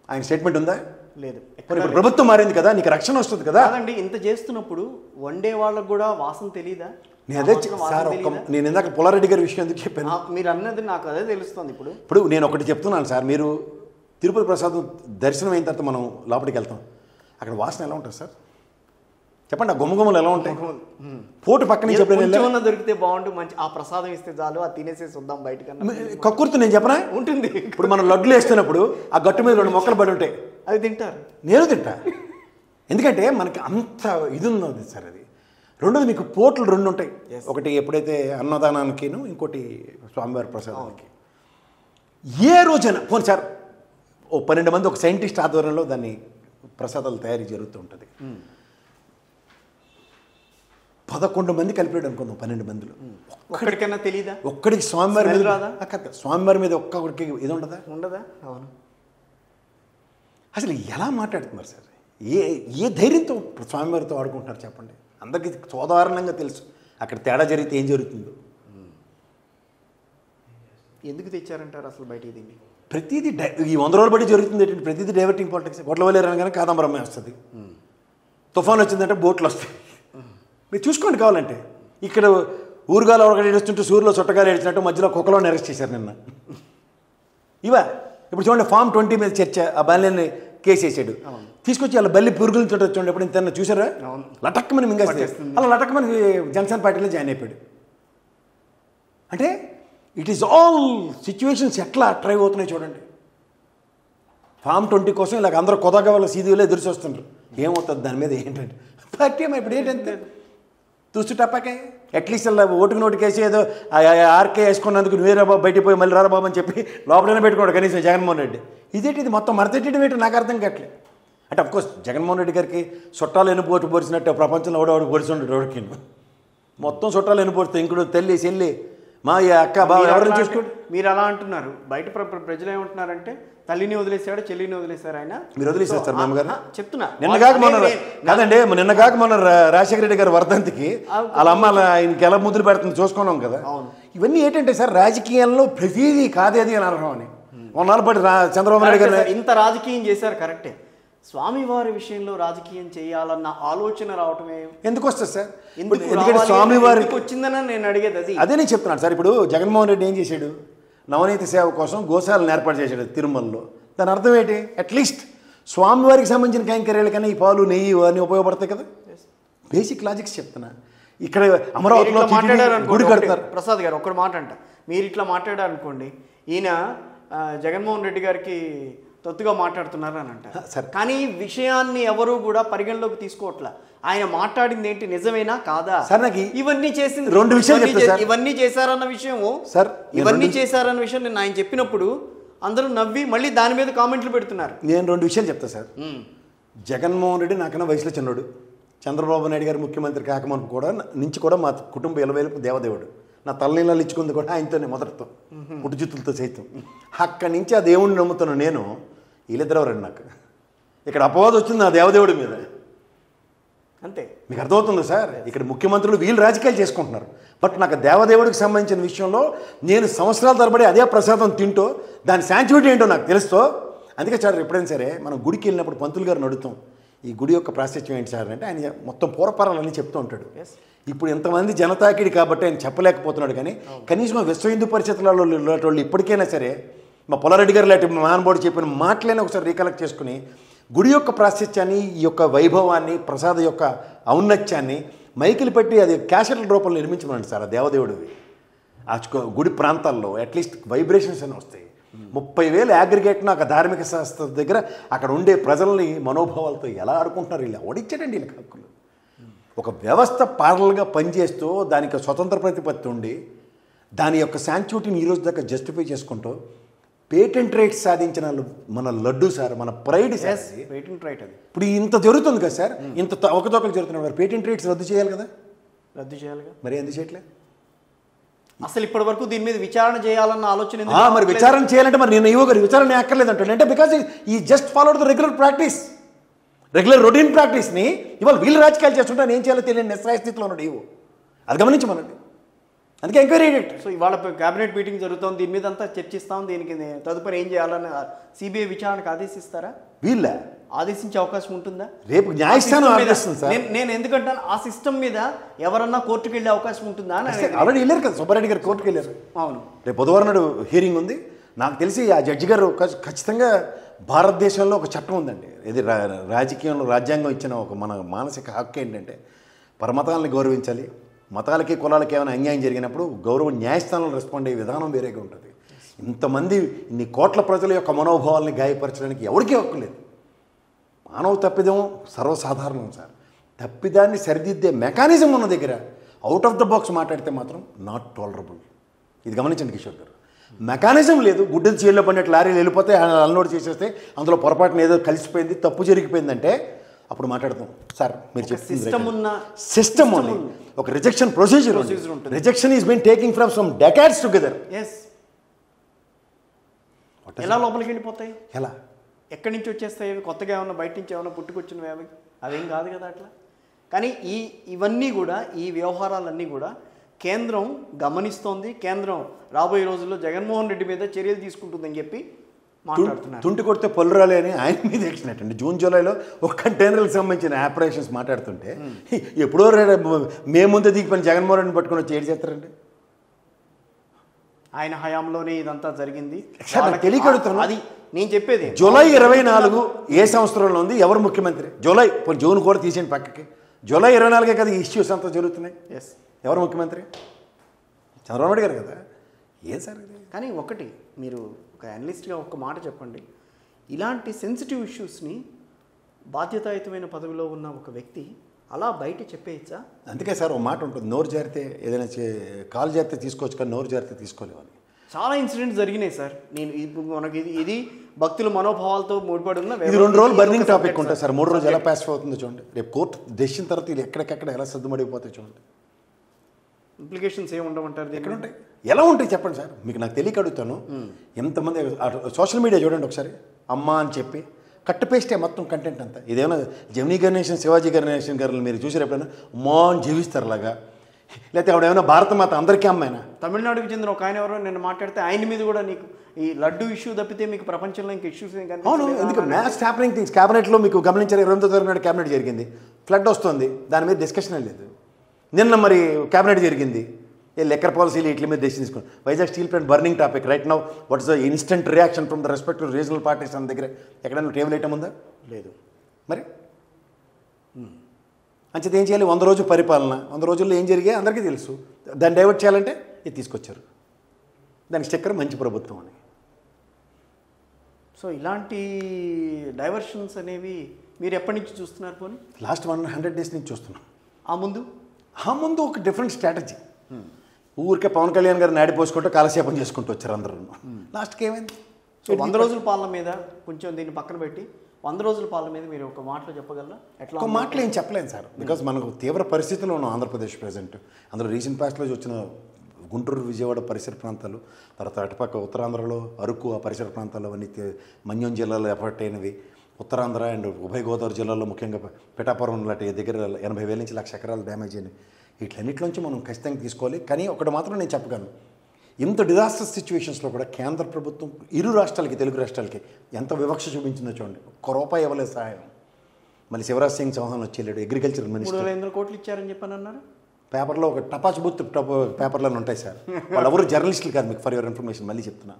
ఆయన స్టేట్మెంట్ ఉందా? లేదు. ఇప్పుడు ప్రభుత్వం మారింది కదా, నీకు రక్షణ వస్తుంది కదా. కాదండి, ఇంత చేస్తున్నప్పుడు వండే వాళ్ళకు కూడా వాసన తెలీదా? నేను అదే సార్, నేను ఇందాక పుల్లారెడ్డి గారి విషయం ఎందుకు చెప్పాను? మీరు అన్నది నాకు అదే తెలుస్తుంది. ఇప్పుడు నేను ఒకటి చెప్తున్నాను సార్, మీరు తిరుపతి ప్రసాదం దర్శనం అయిన తర్వాత మనం లోపలికి వెళ్తాం, అక్కడ వాసన ఎలా ఉంటుంది సార్ చెప్పండి? ఆ గుమ్మగుమ్మలు ఎలా ఉంటాయి? పోటు పక్కన చెప్పిన దొరికితే బాగుంటుంది, మంచి ఆ ప్రసాదం ఇస్తే చాలు, అది తినేసేసి వద్దాం బయటకన్నా. కక్కుర్తి నేను చెప్పనా ఉంటుంది. ఇప్పుడు మనం లడ్డులు వేస్తున్నప్పుడు ఆ గట్టు మీద 2 మొక్కలు పడి ఉంటాయి, అవి తింటారు. నేను తింటా, ఎందుకంటే మనకి అంత ఇది ఉన్నది సార్. అది రెండోది, మీకు పోట్లు 2 ఉంటాయి, ఒకటి ఎప్పుడైతే అన్నదానానికిను, ఇంకోటి స్వామివారి ప్రసాదానికి. ఏ రోజైనా పోనీ సార్, ఓ 12 మంది ఒక సైంటిస్ట్ ఆధ్వర్యంలో దాన్ని ప్రసాదాలు తయారీ జరుగుతూ ఉంటుంది. 11 మంది కలిపాడు అనుకుందాం, 12 మందిలో ఒక్కడికన్నా తెలీదా? ఒక్కడికి స్వామివారి మీద రాదా? స్వామివారి మీద ఒక్కొక్కడికి ఇది ఉండదా? ఉండదా? అవును. అసలు ఎలా మాట్లాడుతున్నారు సార్? ఏ ధైర్యంతో స్వామివారితో ఆడుకుంటున్నారు చెప్పండి? అందరికీ సాధారణంగా తెలుసు అక్కడ తేడా జరిగితే ఏం జరుగుతుందో. ఎందుకు తెచ్చారంటారు అసలు బయటికి? దీన్ని ప్రతిదీ ఈ 100 రోజులు బట్టి జరుగుతుంది ఏంటంటే ప్రతిదీ డైవర్టింగ్ పాలిటిక్స్. గొడ్ల వల్లేరు అనగానే కాదంబరమ్మే వస్తుంది, తుఫాన్ వచ్చిందంటే బోట్లు వస్తాయి. మీరు చూసుకోండి కావాలంటే. ఇక్కడ ఊరుగాలు ఒకటి ఏడుస్తుంటే సూర్యులో చుట్టగాలు ఏడ్చినట్టు మధ్యలో కుక్కలో అరెస్ట్ చేశారు నిన్న. ఇవా ఇప్పుడు చూడండి, ఫామ్ 20 మీద చర్చ, ఆ బాల్యాన్ని కేసు వేసాడు, తీసుకొచ్చి అలా బల్లి పురుగులు చూడండి. ఎప్పుడు ఇంత చూసారా? లటక్కమని మింగేస్తే అలా లటక్కమని జనసేన పార్టీలో జాయిన్ అయిపోయాడు. అంటే ఇట్ ఈస్ ఆల్ సిచ్యువేషన్స్ ఎట్లా ట్రైవ్ అవుతున్నాయి చూడండి. ఫామ్ 20 కోసం ఇలాగ అందరూ కొత్తగా వాళ్ళ సీదీలో ఎదురు చూస్తున్నారు. ఏమవుతుంది దాని మీద ఏంటంటే పార్టీ ఏమో ఇప్పుడు ఏంటంటే తుస్తు టపాకే అట్లీస్ట్ అలా ఓటుకు నోటుకేసి ఏదో ఆర్కే వేసుకున్నందుకు నువ్వేరా బాబు బయటికి పోయి మళ్ళీ రారా బాబు అని చెప్పి లోపలనే పెట్టుకోడు కనీసం జగన్మోహన్ రెడ్డి. ఇదేంటి ఇది మొత్తం మరతెట్టడం ఏంటో నాకు అర్థం కావట్లేదు. అంటే అఫ్కోర్స్ జగన్మోహన్ రెడ్డి గారికి చుట్టాలు ఎన్నుపోటు పొడిచినట్టు ప్రపంచంలో ఓడవాడు పొడిచి ఉండడు ఎవరికి. మొత్తం చుట్టాలు ఎన్నుపోడుతాయి, ఇంకోటి తల్లి చెల్లి మా అక్క బాబు ఎవరైనా చూసుకోండి. మీరు అలా అంటున్నారు, బయట ప్రజలు ఏమంటున్నారంటే తల్లిని వదిలేశాడు, చెల్లిని వదిలేశారు. ఆయన మీరు వదిలేశారు సార్ మామగారు. చెప్తున్నా, నిన్న కాక మొన్న రాజశేఖర రెడ్డి గారి వర్ధంతికి వాళ్ళ అమ్మ ఆయనకి ఎలా ముద్దులు పెడుతుంది చూసుకున్నాం కదా. ఇవన్నీ ఏంటంటే సార్, రాజకీయాల్లో ప్రతిదీ కాదేది అని అనడం అని 1 నాలుగు పాటు చంద్రబాబు నాయుడు గారు ఇంత రాజకీయం చేశారు. కరెక్టే, స్వామివారి విషయంలో రాజకీయం చేయాలన్న ఆలోచన రావటమే ఎందుకు వస్తుంది సార్? ఎందుకంటే స్వామివారికి వచ్చిందని నేను అడిగేది అదే నేను చెప్తున్నాను సార్. ఇప్పుడు జగన్మోహన్ రెడ్డి ఏం చేశాడు? నవనీతి సేవ కోసం గోశాలను ఏర్పాటు చేశాడు తిరుమలలో. దాని అర్థం ఏంటి? అట్లీస్ట్ స్వామివారికి సంబంధించిన కైంకర్యాల కన్నా ఈ పాలు నెయ్యి అని ఉపయోగపడతాయి కదా. బేసిక్ లాజిక్స్ చెప్తున్నా. ఇక్కడ అమరావతిలో గుడి కడతారు. ప్రసాద్ గారు ఒక్కడు మాట అంట, మీరు ఇట్లా మాట్లాడారు అనుకోండి, ఈయన జగన్మోహన్ రెడ్డి గారికి తొత్తుగా మాట్లాడుతున్నారు అని అంటారు. కానీ ఈ విషయాన్ని ఎవరు కూడా పరిగణలోకి తీసుకోవట్లా. ఆయన మాట్లాడింది ఏంటి, నిజమేనా కాదా? సార్ నాకు ఇవన్నీ చేసింది 2 విషయాలు ఇవన్నీ చేశారన్న విషయము సార్, ఇవన్నీ చేశారన్న విషయం నేను ఆయన చెప్పినప్పుడు అందరూ నవ్వి మళ్ళీ దాని మీద కామెంట్లు పెడుతున్నారు. నేను 2 విషయాలు చెప్తా సార్. జగన్మోహన్ రెడ్డి నాకన్నా వయసులో చిన్నోడు. చంద్రబాబు నాయుడు గారు ముఖ్యమంత్రి కాకముందు కూడా నుంచి కూడా మా కుటుంబ ఇలవేలుపు దేవదేవుడు. నా తల్లినీళ్ళు ఇచ్చుకుంది కూడా ఆయనతోనే మొదటితో, పుట్టుజుత్తులతో సైతం. అక్కడి నుంచి ఆ దేవుడిని నమ్ముతున్న నేను, వీళ్ళిద్దరెవరండి నాకు ఇక్కడ అపవాదం వచ్చింది నా దేవదేవుడి మీద. అంతే. మీకు అర్థమవుతుంది సార్? ఇక్కడ ముఖ్యమంత్రులు వీళ్ళు రాజకీయాలు చేసుకుంటున్నారు. బట్ నాకు దేవదేవుడికి సంబంధించిన విషయంలో నేను సంవత్సరాల తరబడి అదే ప్రసాదం తింటూ దాని శాంటివిటీ ఏంటో నాకు తెలుస్తూ, అందుకే సార్ ఎప్పుడైనా సరే మనం గుడికి వెళ్ళినప్పుడు పంతులు గారు అడుగుతాం, ఈ గుడి యొక్క ప్రాశస్త్యం ఏంటి సార్ అంటే ఆయన మొత్తం పూర్వపరాలన్నీ చెప్తూ ఉంటాడు. ఇప్పుడు ఎంతమంది జనతాకిడి కాబట్టి ఆయన చెప్పలేకపోతున్నాడు. కానీ కనీసం విశ్వ హిందూ పరిషత్లలో వాళ్ళు ఇప్పటికైనా సరే మా పుల్లారెడ్డి గారు లాంటి మహానుభావుడు చెప్పిన మాటలైనా ఒకసారి రీకలెక్ట్ చేసుకుని గుడి యొక్క ప్రాశస్త్యాన్ని, ఈ యొక్క వైభవాన్ని, ప్రసాద యొక్క ఔన్నత్యాన్ని మైకిలు పెట్టి అది క్యాసెట్ల రూపంలో నిర్మించమనండి సార్. ఆ దేవదేవుడివి ఆ గుడి ప్రాంతాల్లో అట్లీస్ట్ వైబ్రేషన్స్ అని వస్తాయి. 30,000 అగ్రిగేట్ను ఒక ధార్మిక శాస్త్ర దగ్గర అక్కడ ఉండే ప్రజల్ని మనోభావాలతో ఎలా ఆడుకుంటున్నారు వీళ్ళు. ఓడిచ్చాడండి వీళ్ళకి హక్కులు. ఒక వ్యవస్థ పారల్గా పనిచేస్తూ దానికి స్వతంత్ర ప్రతిపత్తి ఉండి దాని యొక్క శాంక్చుటీని ఈరోజు దాకా జస్టిఫై చేసుకుంటూ పేటెంట్ రైట్స్ సాధించిన మన లడ్డు సార్, మన ప్రైడ్ సార్. పేటెంట్ రైట్ అది ఇప్పుడు ఇంత జరుగుతుంది కదా సార్, ఇంత అవకతవకలు జరుగుతున్నాయి. పేటెంట్ రైట్స్ రద్దు చేయాలి కదా. రద్దు చేయాలిగా, మరి ఎందుకు చేయట్లేదు? అసలు ఇప్పటి వరకు దీని మీద విచారణ చేయాలన్న ఆలోచన. మరి విచారణ చేయాలంటే మరి నేను ఇవ్వ గారు విచారణ అక్కర్లేదు అంటే, అంటే బికాజ్ ఈ just follow the regular practice, regular routine ప్రాక్టీస్ని ఇవాళ వీళ్ళు రాజకీయాలు చేస్తుంటే ఏం చేయాలో తెలియని నిస్సాయ స్థితిలో ఉన్నాడు. ఇవ్వు అది గమనించమనండి. అందుకే ఎంక్వైరీ డేట్. సో ఇవాళ కేబినెట్ మీటింగ్ జరుగుతుంది, దీని మీద అంతా చర్చిస్తాం, దీనికి తదుపరి ఏం చేయాలని సిబిఐ విచారణకు ఆదేశిస్తారా? వీళ్ళ ఆదేశించే అవకాశం ఉంటుందా? రేపు న్యాయస్థానం ఆదేశిస్తుంది సార్. నేను ఎందుకంటాను, ఆ సిస్టమ్ మీద ఎవరన్నా కోర్టుకు వెళ్ళే అవకాశం ఉంటుందా అని. ఆల్రెడీ వెళ్ళారు కదా, సుబ్బారెడ్డి గారు కోర్టుకు వెళ్ళారు. అవును, రేపు బుధవారం నాడు హియరింగ్ ఉంది. నాకు తెలిసి ఆ జడ్జి గారు ఖచ్చితంగా భారతదేశంలో ఒక చట్టం ఉందండి, ఇది రాజకీయంలో రాజ్యాంగం ఇచ్చిన ఒక మన మానసిక హక్కు ఏంటంటే పరమతాలను గౌరవించాలి. మతాలకి కులాలకి ఏమైనా అన్యాయం జరిగినప్పుడు గౌరవం న్యాయస్థానంలో రెస్పాండ్ అయ్యే విధానం వేరేగా ఉంటుంది. ఇంతమంది ఇన్ని కోట్ల ప్రజల యొక్క మనోభావాల్ని గాయపరచడానికి ఎవరికీ హక్కు లేదు. మానవ తప్పిదం సర్వసాధారణం సార్. తప్పిదాన్ని సరిదిద్దే మెకానిజం ఉన్న దగ్గర అవుట్ ఆఫ్ ద బాక్స్ మాట్లాడితే మాత్రం నాట్ టాలరబుల్. ఇది గమనించండి కిషోర్ గారు. మెకానిజం లేదు. గుడ్డలు చీరలో పడినట్టు లారీలు వెళ్ళిపోతే అన్లోడ్ చేసేస్తే అందులో పొరపాటున ఏదో కలిసిపోయింది, తప్పు జరిగిపోయిందంటే అప్పుడు మాట్లాడతాం. సార్ మీరు చెప్తున్న సిస్టమ్ ఉంది, ఒక రిజెక్షన్ ప్రొసీజర్ ఉంటుంది. Rejection is been taking from some decades together. ఎలా లోపలికి వెళ్ళిపోతాయి? ఎలా ఎక్కడి నుంచి వచ్చేస్తాయి? కొత్తగా ఏమన్నా బయట నుంచి ఏమన్నా పుట్టుకొచ్చినవి అవి? అదేం కాదు కదా అట్లా. కానీ ఇవన్నీ కూడా, ఈ వ్యవహారాలన్నీ కూడా కేంద్రం గమనిస్తోంది. కేంద్రం రాబోయే రోజుల్లో జగన్మోహన్ రెడ్డి మీద చర్యలు తీసుకుంటుందని చెప్పి మాట్లాడుతున్నారు. తుంటి కొడితే పల్లురాలే అని ఆయన మీద ఎక్కినట్టండి. జూన్ జూలైలో ఒక కంటైనర్లకు సంబంధించిన ఆపరేషన్స్ మాట్లాడుతుంటే ఎప్పుడో మే ముందు దిగిపోయిన జగన్మోహన్ రెడ్డిని పట్టుకొని వచ్చి ఏడు చేస్తారండి. ఆయన హయాంలోనే ఇదంతా జరిగింది. తెలియకడుతున్నాను. అది నేను చెప్పేది. జూలై 24 ఏ సంవత్సరంలో ఉంది? ఎవరు ముఖ్యమంత్రి? జూన్ కూడా తీసేయండి పక్కకి. జూలై 24 కదా ఈ ఇష్యూస్ అంతా జరుగుతున్నాయి. ఎవరు ముఖ్యమంత్రి? చంద్రబాబు నాయుడు గారు కదా. ఏం సార్ ఇది? కానీ ఒకటి, మీరు ఒక అనలిస్ట్గా ఒక్క మాట చెప్పండి. ఇలాంటి సెన్సిటివ్ ఇష్యూస్ని బాధ్యతాయుతమైన పదవిలో ఉన్న ఒక వ్యక్తి అలా బయట చెప్పేయచ్చా? అందుకే సార్ ఒక మాట ఉంటుంది, నోరు జారితే ఏదైనా కాలు జారితే తీసుకోవచ్చు కానీ నోరు జారితే తీసుకోలేవు అని. చాలా ఇన్సిడెంట్స్ జరిగినాయి సార్. నేను ఇప్పుడు మనకి ఇది భక్తుల మనోభావాలతో ముడిపడి ఉన్న ఇది 2 రోజులు బర్నింగ్ టాపిక్ ఉంటుంది సార్. 3 రోజులు ఎలా పాస్ అవుతుందో చూడండి. రేపు కోర్టు డెసిషన్ తర్వాత ఇది ఎక్కడికెక్కడ ఎలా సర్దుమడిపోతాయి చూడండి. ఇంప్లికేషన్స్ ఏమి ఉండమంటారు? ఎక్కడ ఉంటాయి? ఎలా ఉంటాయి చెప్పండి సార్. మీకు నాకు తెలియక అడుగుతాను. ఎంతమంది సోషల్ మీడియా చూడండి ఒకసారి. అమ్మ అని చెప్పి కట్ పేస్టే మొత్తం కంటెంట్ అంతా. ఇదేమైనా జమినీ గణేషన్, శివాజీ గణేషన్ గారు మీరు చూసారు ఎప్పుడైనా? అమ్మా అని జీవిస్తారు అలాగా. లేకపోతే ఆవిడ ఏమైనా భారతమాత అందరికీ అమ్మాయినా? తమిళనాడుకి చెందిన ఒక ఆయన ఎవరో నేను మాట్లాడితే ఆయన మీద కూడా నీకు ఈ లడ్డు ఇష్యూ తప్పితే మీకు ప్రపంచంలో ఇంక ఇష్యూస్ ఏం కానీ. అవును, ఎందుకు మ్యాచ్ హ్యాపెనింగ్ థింగ్స్. క్యాబినెట్లో మీకు గమనించారు, 28వ తారీఖు నాడు క్యాబినెట్ జరిగింది. ఫ్లడ్ వస్తుంది, దాని మీద డిస్కషన్ లేదు. నిన్న మరి క్యాబినెట్ జరిగింది, లెక్కర్ పాలసీలు ఇట్ల మీద డెసిషన్ తీసుకుని. Vizag steel plant burning topic right now. What is the instant reaction from the respective regional parties అన్న దగ్గర ఎక్కడైనా టేబుల్ ఐటమ్ ఉందా? లేదు. మరి అంచేది ఏం చేయాలి? 100 రోజుల పరిపాలన, 100 రోజుల్లో ఏం జరిగాయి అందరికీ తెలుసు. దాన్ని డైవర్ట్ చేయాలంటే ఇది తీసుకొచ్చారు. దానికి స్టిక్కర్ మంచి ప్రభుత్వం అని. సో ఇలాంటి డైవర్షన్స్ అనేవి మీరు ఎప్పటి నుంచి చూస్తున్నారు? పోనీ లాస్ట్ 100 days నుంచి చూస్తున్నాం. ఆ ముందు ఒక డిఫరెంట్ స్ట్రాటజీ. ఊరికే పవన్ కళ్యాణ్ గారు నాడి పోసుకుంటూ కాలక్షేపం చేసుకుంటూ వచ్చారు అందరూ. లాస్ట్కి ఏమైంది? సో 100 రోజుల పాలన మీద కొంచెం దీన్ని పక్కన పెట్టి 100 రోజుల పాలన మీద మీరు ఒక మాటలో చెప్పగలరా? ఎట్లా? ఒక మాటలు ఏం చెప్పలేను సార్, బికాజ్ మనకు తీవ్ర పరిస్థితుల్లో ఉన్నాం ఆంధ్రప్రదేశ్ ప్రజెంట్. అందులో రీసెంట్ పాస్ట్లో వచ్చిన గుంటూరు, విజయవాడ పరిసర ప్రాంతాలు, తర్వాత అటుపక్క ఉత్తరాంధ్రలో అరకు ఆ పరిసర ప్రాంతాలు అవన్నీ మన్యం జిల్లాలో ఎఫర్ట్ అయినవి. ఉత్తరాంధ్ర అండ్ ఉభయ గోదావరి జిల్లాలో ముఖ్యంగా పిఠాపురం లాంటి దగ్గర 80,000 నుంచి 1,00,000 ఎకరాలు డ్యామేజ్ అయినాయి. వీటిలన్నింటిలోంచి మనం ఖచ్చితంగా తీసుకోవాలి. కానీ ఒకటి మాత్రం నేను చెప్పగలను, ఇంత డిజాస్టర్ సిచ్యువేషన్స్లో కూడా కేంద్ర ప్రభుత్వం ఇరు రాష్ట్రాలకి, తెలుగు రాష్ట్రాలకి ఎంత వివక్ష చూపించిందో చూడండి. ₹1 ఇవ్వలేదు సహాయం. మళ్ళీ శివరాజ్ సింగ్ చౌహాన్ వచ్చేళ్ళాడు, అగ్రికల్చర్ మినిస్టర్. 3,500 కోట్లు ఇచ్చారని చెప్పని అన్నారు. పేపర్లో ఒక టపాచ్ బుత్ పేపర్లో ఉంటాయి సార్. వాళ్ళు ఎవరు జర్నలిస్టులు కాదు, మీకు ఫర్ యువర్ ఇన్ఫర్మేషన్ మళ్ళీ చెప్తున్నా.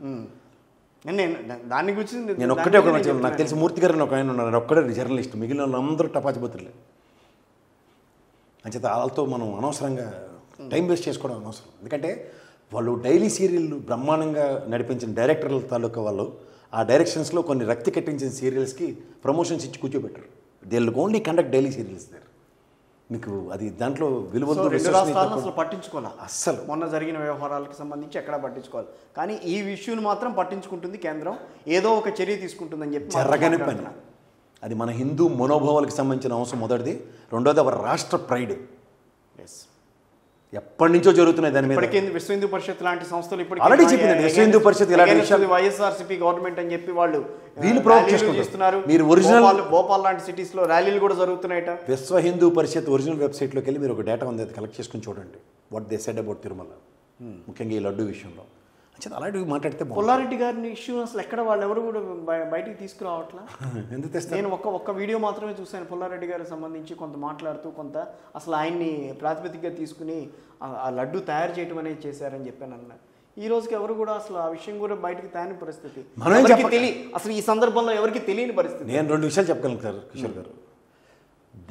దాని గురించి నేను ఒక్కటే నాకు తెలిసి మూర్తి గారు ఒక ఆయన ఉన్నారు, ఒక్కడే జర్నలిస్ట్, మిగిలిన వాళ్ళందరూ టపాచ్ బుత్తులే. అంచేత వాళ్ళతో మనం అనవసరంగా టైం వేస్ట్ చేసుకోవడం అనవసరం. ఎందుకంటే వాళ్ళు డైలీ సీరియల్ బ్రహ్మాండంగా నడిపించిన డైరెక్టర్ల తాలూకా వాళ్ళు ఆ డైరెక్షన్స్లో కొన్ని రక్తి కట్టించిన సీరియల్స్కి ప్రమోషన్స్ ఇచ్చి కూర్చోబెట్టరు. They will only conduct daily serials there. మీకు అది దాంట్లో విలువలు అసలు పట్టించుకోవాలి. అస్సలు మొన్న జరిగిన వ్యవహారాలకు సంబంధించి ఎక్కడ పట్టించుకోవాలి. కానీ ఈ ఇష్యూని మాత్రం పట్టించుకుంటుంది కేంద్రం, ఏదో ఒక చర్య తీసుకుంటుందని చెప్పి. జరగని పని అది. మన హిందూ మనోభావాలకు సంబంధించిన అంశం మొదటిది. రెండోది ఒక రాష్ట్ర ప్రైడ్. ఎప్పటి నుంచో జరుగుతున్నాయి దాని మీద. విశ్వ హిందూ పరిషత్ లాంటి సంస్థలు ఇప్పుడు ఆల్రెడీ చెప్పిందండి. విశ్వ హిందూ పరిషత్ వైఎస్ఆర్సీపీ గవర్నమెంట్ అని చెప్పి వాళ్ళు ప్రొవోక్ చేస్తున్నారు. మీరు ఒరిజినల్ భోపాల్ లాంటి సిటీస్ లో ర్యాలీలు కూడా జరుగుతున్నాయట. విశ్వ హిందూ పరిషత్ ఒరిజినల్ వెబ్సైట్లోకి వెళ్ళి మీరు ఒక డేటా ఉంది, అది కలెక్ట్ చేసుకుని చూడండి. What they said about Tirumala, ముఖ్యంగా ఈ లడ్డు విషయంలో. అంటే అలాంటివి మాట్లాడితే పుల్లారెడ్డి గారిని ఇష్యూ అసలు ఎక్కడ వాళ్ళు ఎవరు కూడా బయటికి తీసుకురావట్లా. ఎందుకు తెస్తారు? నేను ఒక్క వీడియో మాత్రమే చూశాను పుల్లారెడ్డి గారికి సంబంధించి, కొంత మాట్లాడుతూ కొంత అసలు ఆయన్ని ప్రాతిపదికగా తీసుకుని ఆ లడ్డు తయారు చేయడం అనేది చేశారని చెప్పాను అన్న. ఈ రోజుకి ఎవరు కూడా అసలు ఆ విషయం కూడా బయటకు తేని పరిస్థితి, అసలు ఈ సందర్భంలో ఎవరికి తెలియని పరిస్థితి. నేను 2 విషయాలు చెప్పగలను సార్ కిషోర్ గారు.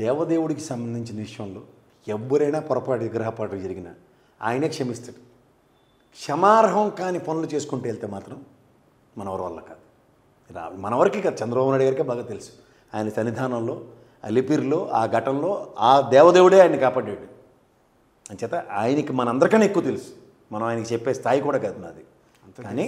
దేవదేవుడికి సంబంధించిన విషయంలో ఎవరైనా పొరపాటు విగ్రహపాటు జరిగినా ఆయనే క్షమిస్తాడు. క్షమార్హం కాని పనులు చేసుకుంటూ వెళ్తే మాత్రం మనవరి వల్ల కాదు. మనవరికి కాదు, చంద్రబాబు నాయుడు గారికే బాగా తెలుసు. ఆయన సన్నిధానంలో అలిపిరిలో ఆ ఘటనలో ఆ దేవదేవుడే ఆయన్ని కాపాడాడు. అంచేత ఆయనకి మనందరికన్నా ఎక్కువ తెలుసు. మనం ఆయనకి చెప్పే స్థాయి కూడా కాదు నాది. కానీ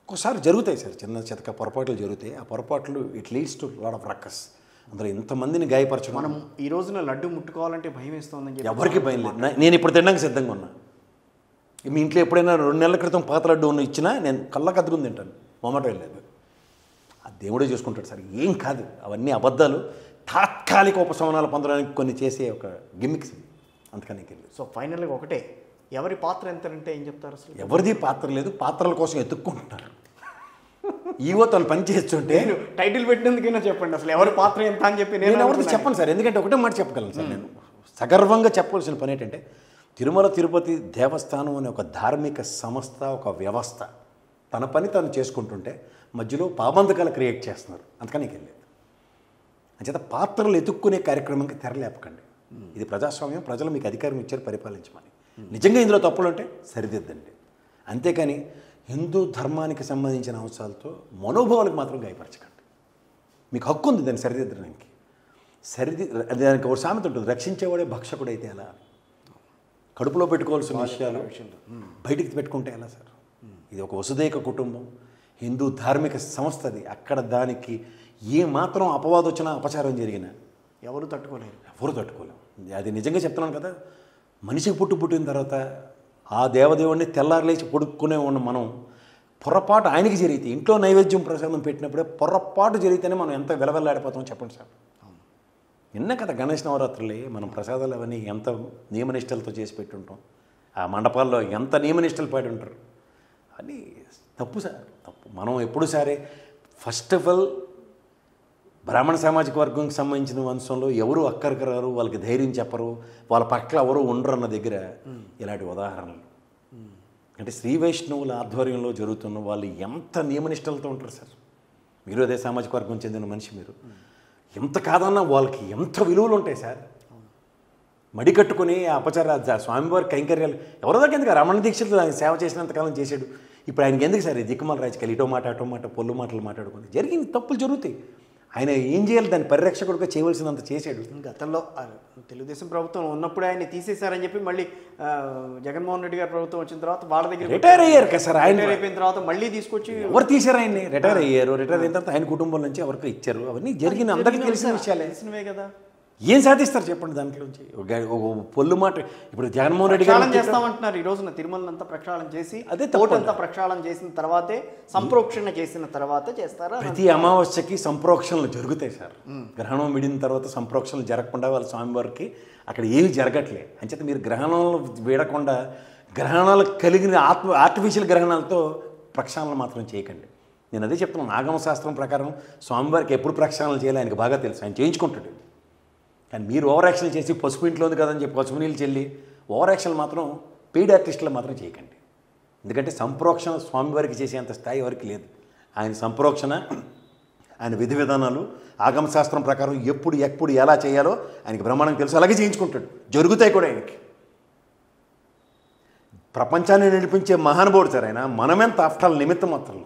ఒక్కోసారి జరుగుతాయి సార్, చిన్న చితక పొరపాట్లు జరుగుతాయి. ఆ పొరపాట్లు it leads to lot of ruckus. అందులో ఇంతమందిని గాయపరచడం. మనం ఈ రోజున లడ్డు ముట్టుకోవాలంటే భయం వేస్తుందని చెప్పి ఎవరికి భయం లేదు. నేను ఇప్పుడు తినడానికి సిద్ధంగా ఉన్నా. మీ ఇంట్లో ఎప్పుడైనా 2 నెలల క్రితం పాత లడ్డు ఇచ్చినా నేను కళ్ళకు అద్దుకుని తింటాను, మొమ్మటం వెళ్ళలేదు. ఆ దేవుడే చూసుకుంటాడు సార్, ఏం కాదు. అవన్నీ అబద్ధాలు, తాత్కాలిక ఉపశమనాలు పొందడానికి కొన్ని చేసే ఒక గిమ్మిక్స్. అందుకని సో ఫైనల్గా ఒకటే, ఎవరి పాత్ర ఎంత అంటే ఏం చెప్తారు? అసలు ఎవరిది పాత్ర లేదు, పాత్రల కోసం ఎత్తుక్కుంటున్నారు. ఈవో తను పని చేస్తుంటే టైటిల్ పెట్టినందుకైనా చెప్పండి అసలు ఎవరి పాత్ర ఎంత అని చెప్పి. నేను ఎవరిది చెప్పను సార్, ఎందుకంటే ఒకటే మాట చెప్పగలను సార్. నేను సగర్వంగా చెప్పవలసిన పని ఏంటంటే, తిరుమల తిరుపతి దేవస్థానం అనే ఒక ధార్మిక సంస్థ, ఒక వ్యవస్థ తన పని తను చేసుకుంటుంటే మధ్యలో పాబంధకాలు క్రియేట్ చేస్తున్నారు. అందుకని వెళ్ళలేదు. అంచేత పాత్రలు ఎత్తుక్కునే కార్యక్రమంకి తెరలేపకండి. ఇది ప్రజాస్వామ్యం, ప్రజలు మీకు అధికారం ఇచ్చారు పరిపాలించమని. నిజంగా ఇందులో తప్పులు ఉంటే సరిదిద్దండి. అంతేకాని హిందూ ధర్మానికి సంబంధించిన అంశాలతో మనోభావాలకు మాత్రం గాయపరచకండి. మీకు హక్కు ఉంది దాన్ని సరిదిద్దడానికి. దానికి ఒక సామెత ఉంటుంది, రక్షించేవాడే భక్షకుడైతే ఎలా. కడుపులో పెట్టుకోవాల్సిన విషయాలు బయటికి పెట్టుకుంటే ఎలా సార్? ఇది ఒక వసుదైక కుటుంబం, హిందూ ధార్మిక సంస్థది. అక్కడ దానికి ఏ మాత్రం అపవాదం వచ్చినా, అపచారం జరిగినా ఎవరు తట్టుకోలేరు. అది నిజంగా చెప్తున్నాను కదా. మనిషికి పుట్టిన తర్వాత ఆ దేవదేవుడిని తెల్లారలేచి పొడుక్కునే ఉన్న మనం పొరపాటు ఆయనకి జరిగితే, ఇంట్లో నైవేద్యం ప్రసాదం పెట్టినప్పుడే పొరపాటు జరిగితేనే మనం ఎంత వెలవెల్లాడిపోతామో చెప్పండి సార్. నిన్న కదా గణేష్ నవరాత్రులే మనం ప్రసాదాలు అవన్నీ ఎంత నియమనిష్టలతో చేసి పెట్టుంటాం. ఆ మండపాల్లో ఎంత నియమనిష్టలు పాడి ఉంటారు. అది తప్పు సార్, తప్పు. మనం ఎప్పుడు సరే ఫస్ట్ ఆఫ్ ఆల్ బ్రాహ్మణ సామాజిక వర్గంకి సంబంధించిన వంశంలో ఎవరు అక్కడికి రారు, వాళ్ళకి ధైర్యం చెప్పరు, వాళ్ళ పట్ల ఎవరు ఉండరు అన్న దగ్గర ఇలాంటి ఉదాహరణలు. అంటే శ్రీ వైష్ణవుల ఆధ్వర్యంలో జరుగుతున్న వాళ్ళు ఎంత నియమనిష్టలతో ఉంటారు సార్. మీరు అదే సామాజిక వర్గం చెందిన మనిషి, మీరు ఎంత కాదన్నా వాళ్ళకి ఎంత విలువలు ఉంటాయి సార్. మడి కట్టుకుని అపచార స్వామివారి కైంకర్యాలు ఎవరో దగ్గర ఎందుకు రమణ దీక్షలు ఆయన సేవ చేసినంతకాలం చేశాడు. ఇప్పుడు ఆయనకి ఎందుకు సార్ దిక్కుమాల రాజకీయాలు, ఇటో మాట పొల్లు మాటలు మాట్లాడుకుని జరిగింది తప్పులు జరుగుతాయి. ఆయన ఏం చేయాలి, దాన్ని పరిరక్షకుడిగా చేయవలసినంత చేశాడు. గతంలో తెలుగుదేశం ప్రభుత్వం ఉన్నప్పుడే ఆయన తీసేశారని చెప్పి మళ్ళీ జగన్మోహన్ రెడ్డి గారి ప్రభుత్వం వచ్చిన తర్వాత వాళ్ళ దగ్గర రిటైర్ అయ్యారు కదా సార్. ఆయన అయిపోయిన తర్వాత మళ్ళీ తీసుకొచ్చి ఎవరు తీశారు ఆయన్ని? రిటైర్ అయ్యారు. రిటైర్ అయిన తర్వాత ఆయన కుటుంబం నుంచి ఎవరికి ఇచ్చారు. అవన్నీ జరిగిన అందరికీ తెలిసిన విషయాలే. తెలిసినవే కదా. ఏం సాధిస్తారు చెప్పండి దాంట్లోంచి? పొల్లు మాట. ఇప్పుడు జగన్మోహన్ రెడ్డి గారు చేస్తామంటున్నారు ఈ రోజున తిరుమలంతా ప్రక్షాళన చేసి, అదే తోటంతా ప్రక్షాళన చేసిన తర్వాతే, సంప్రోక్షణ చేసిన తర్వాతే చేస్తారా? ప్రతి అమావాస్యకి సంప్రోక్షణలు జరుగుతాయి సార్. గ్రహణం విడిన తర్వాత సంప్రోక్షణలు జరగకుండా వాళ్ళ స్వామివారికి అక్కడ ఏమి జరగట్లే. అంచేత మీరు గ్రహణాలు వీడకుండా గ్రహణాలు కలిగిన ఆర్టిఫిషియల్ గ్రహణాలతో ప్రక్షాళన మాత్రం చేయకండి. నేను అదే చెప్తున్నాను. ఆగమ శాస్త్రం ప్రకారం స్వామివారికి ఎప్పుడు ప్రక్షాళనలు చేయాలి ఆయనకు బాగా తెలుసు, ఆయన చేయించుకుంటాడు. కానీ మీరు ఓవర్ యాక్షన్ చేసి పసుపు ఇంట్లో ఉంది కదని చెప్పి పసుపు నీళ్ళు చెల్లి ఓవర్ యాక్షన్ మాత్రం పెయిడ్ ఆర్టిస్టులు మాత్రం చేయకండి. ఎందుకంటే సంప్రోక్షణ స్వామివారికి చేసేంత స్థాయి ఎవరికి లేదు. ఆయన సంప్రోక్షణ, ఆయన విధి విధానాలు ఆగమశాస్త్రం ప్రకారం ఎప్పుడు ఎలా చేయాలో ఆయనకి బ్రహ్మాండం తెలుసు, అలాగే చేయించుకుంటాడు. జరుగుతాయి కూడా ఆయనకి. ప్రపంచాన్ని నడిపించే మహానుభావుడు సార్ ఆయన. మనమెంత ఆఫ్టర్ ఆల్ నిమిత్తం మాత్రం.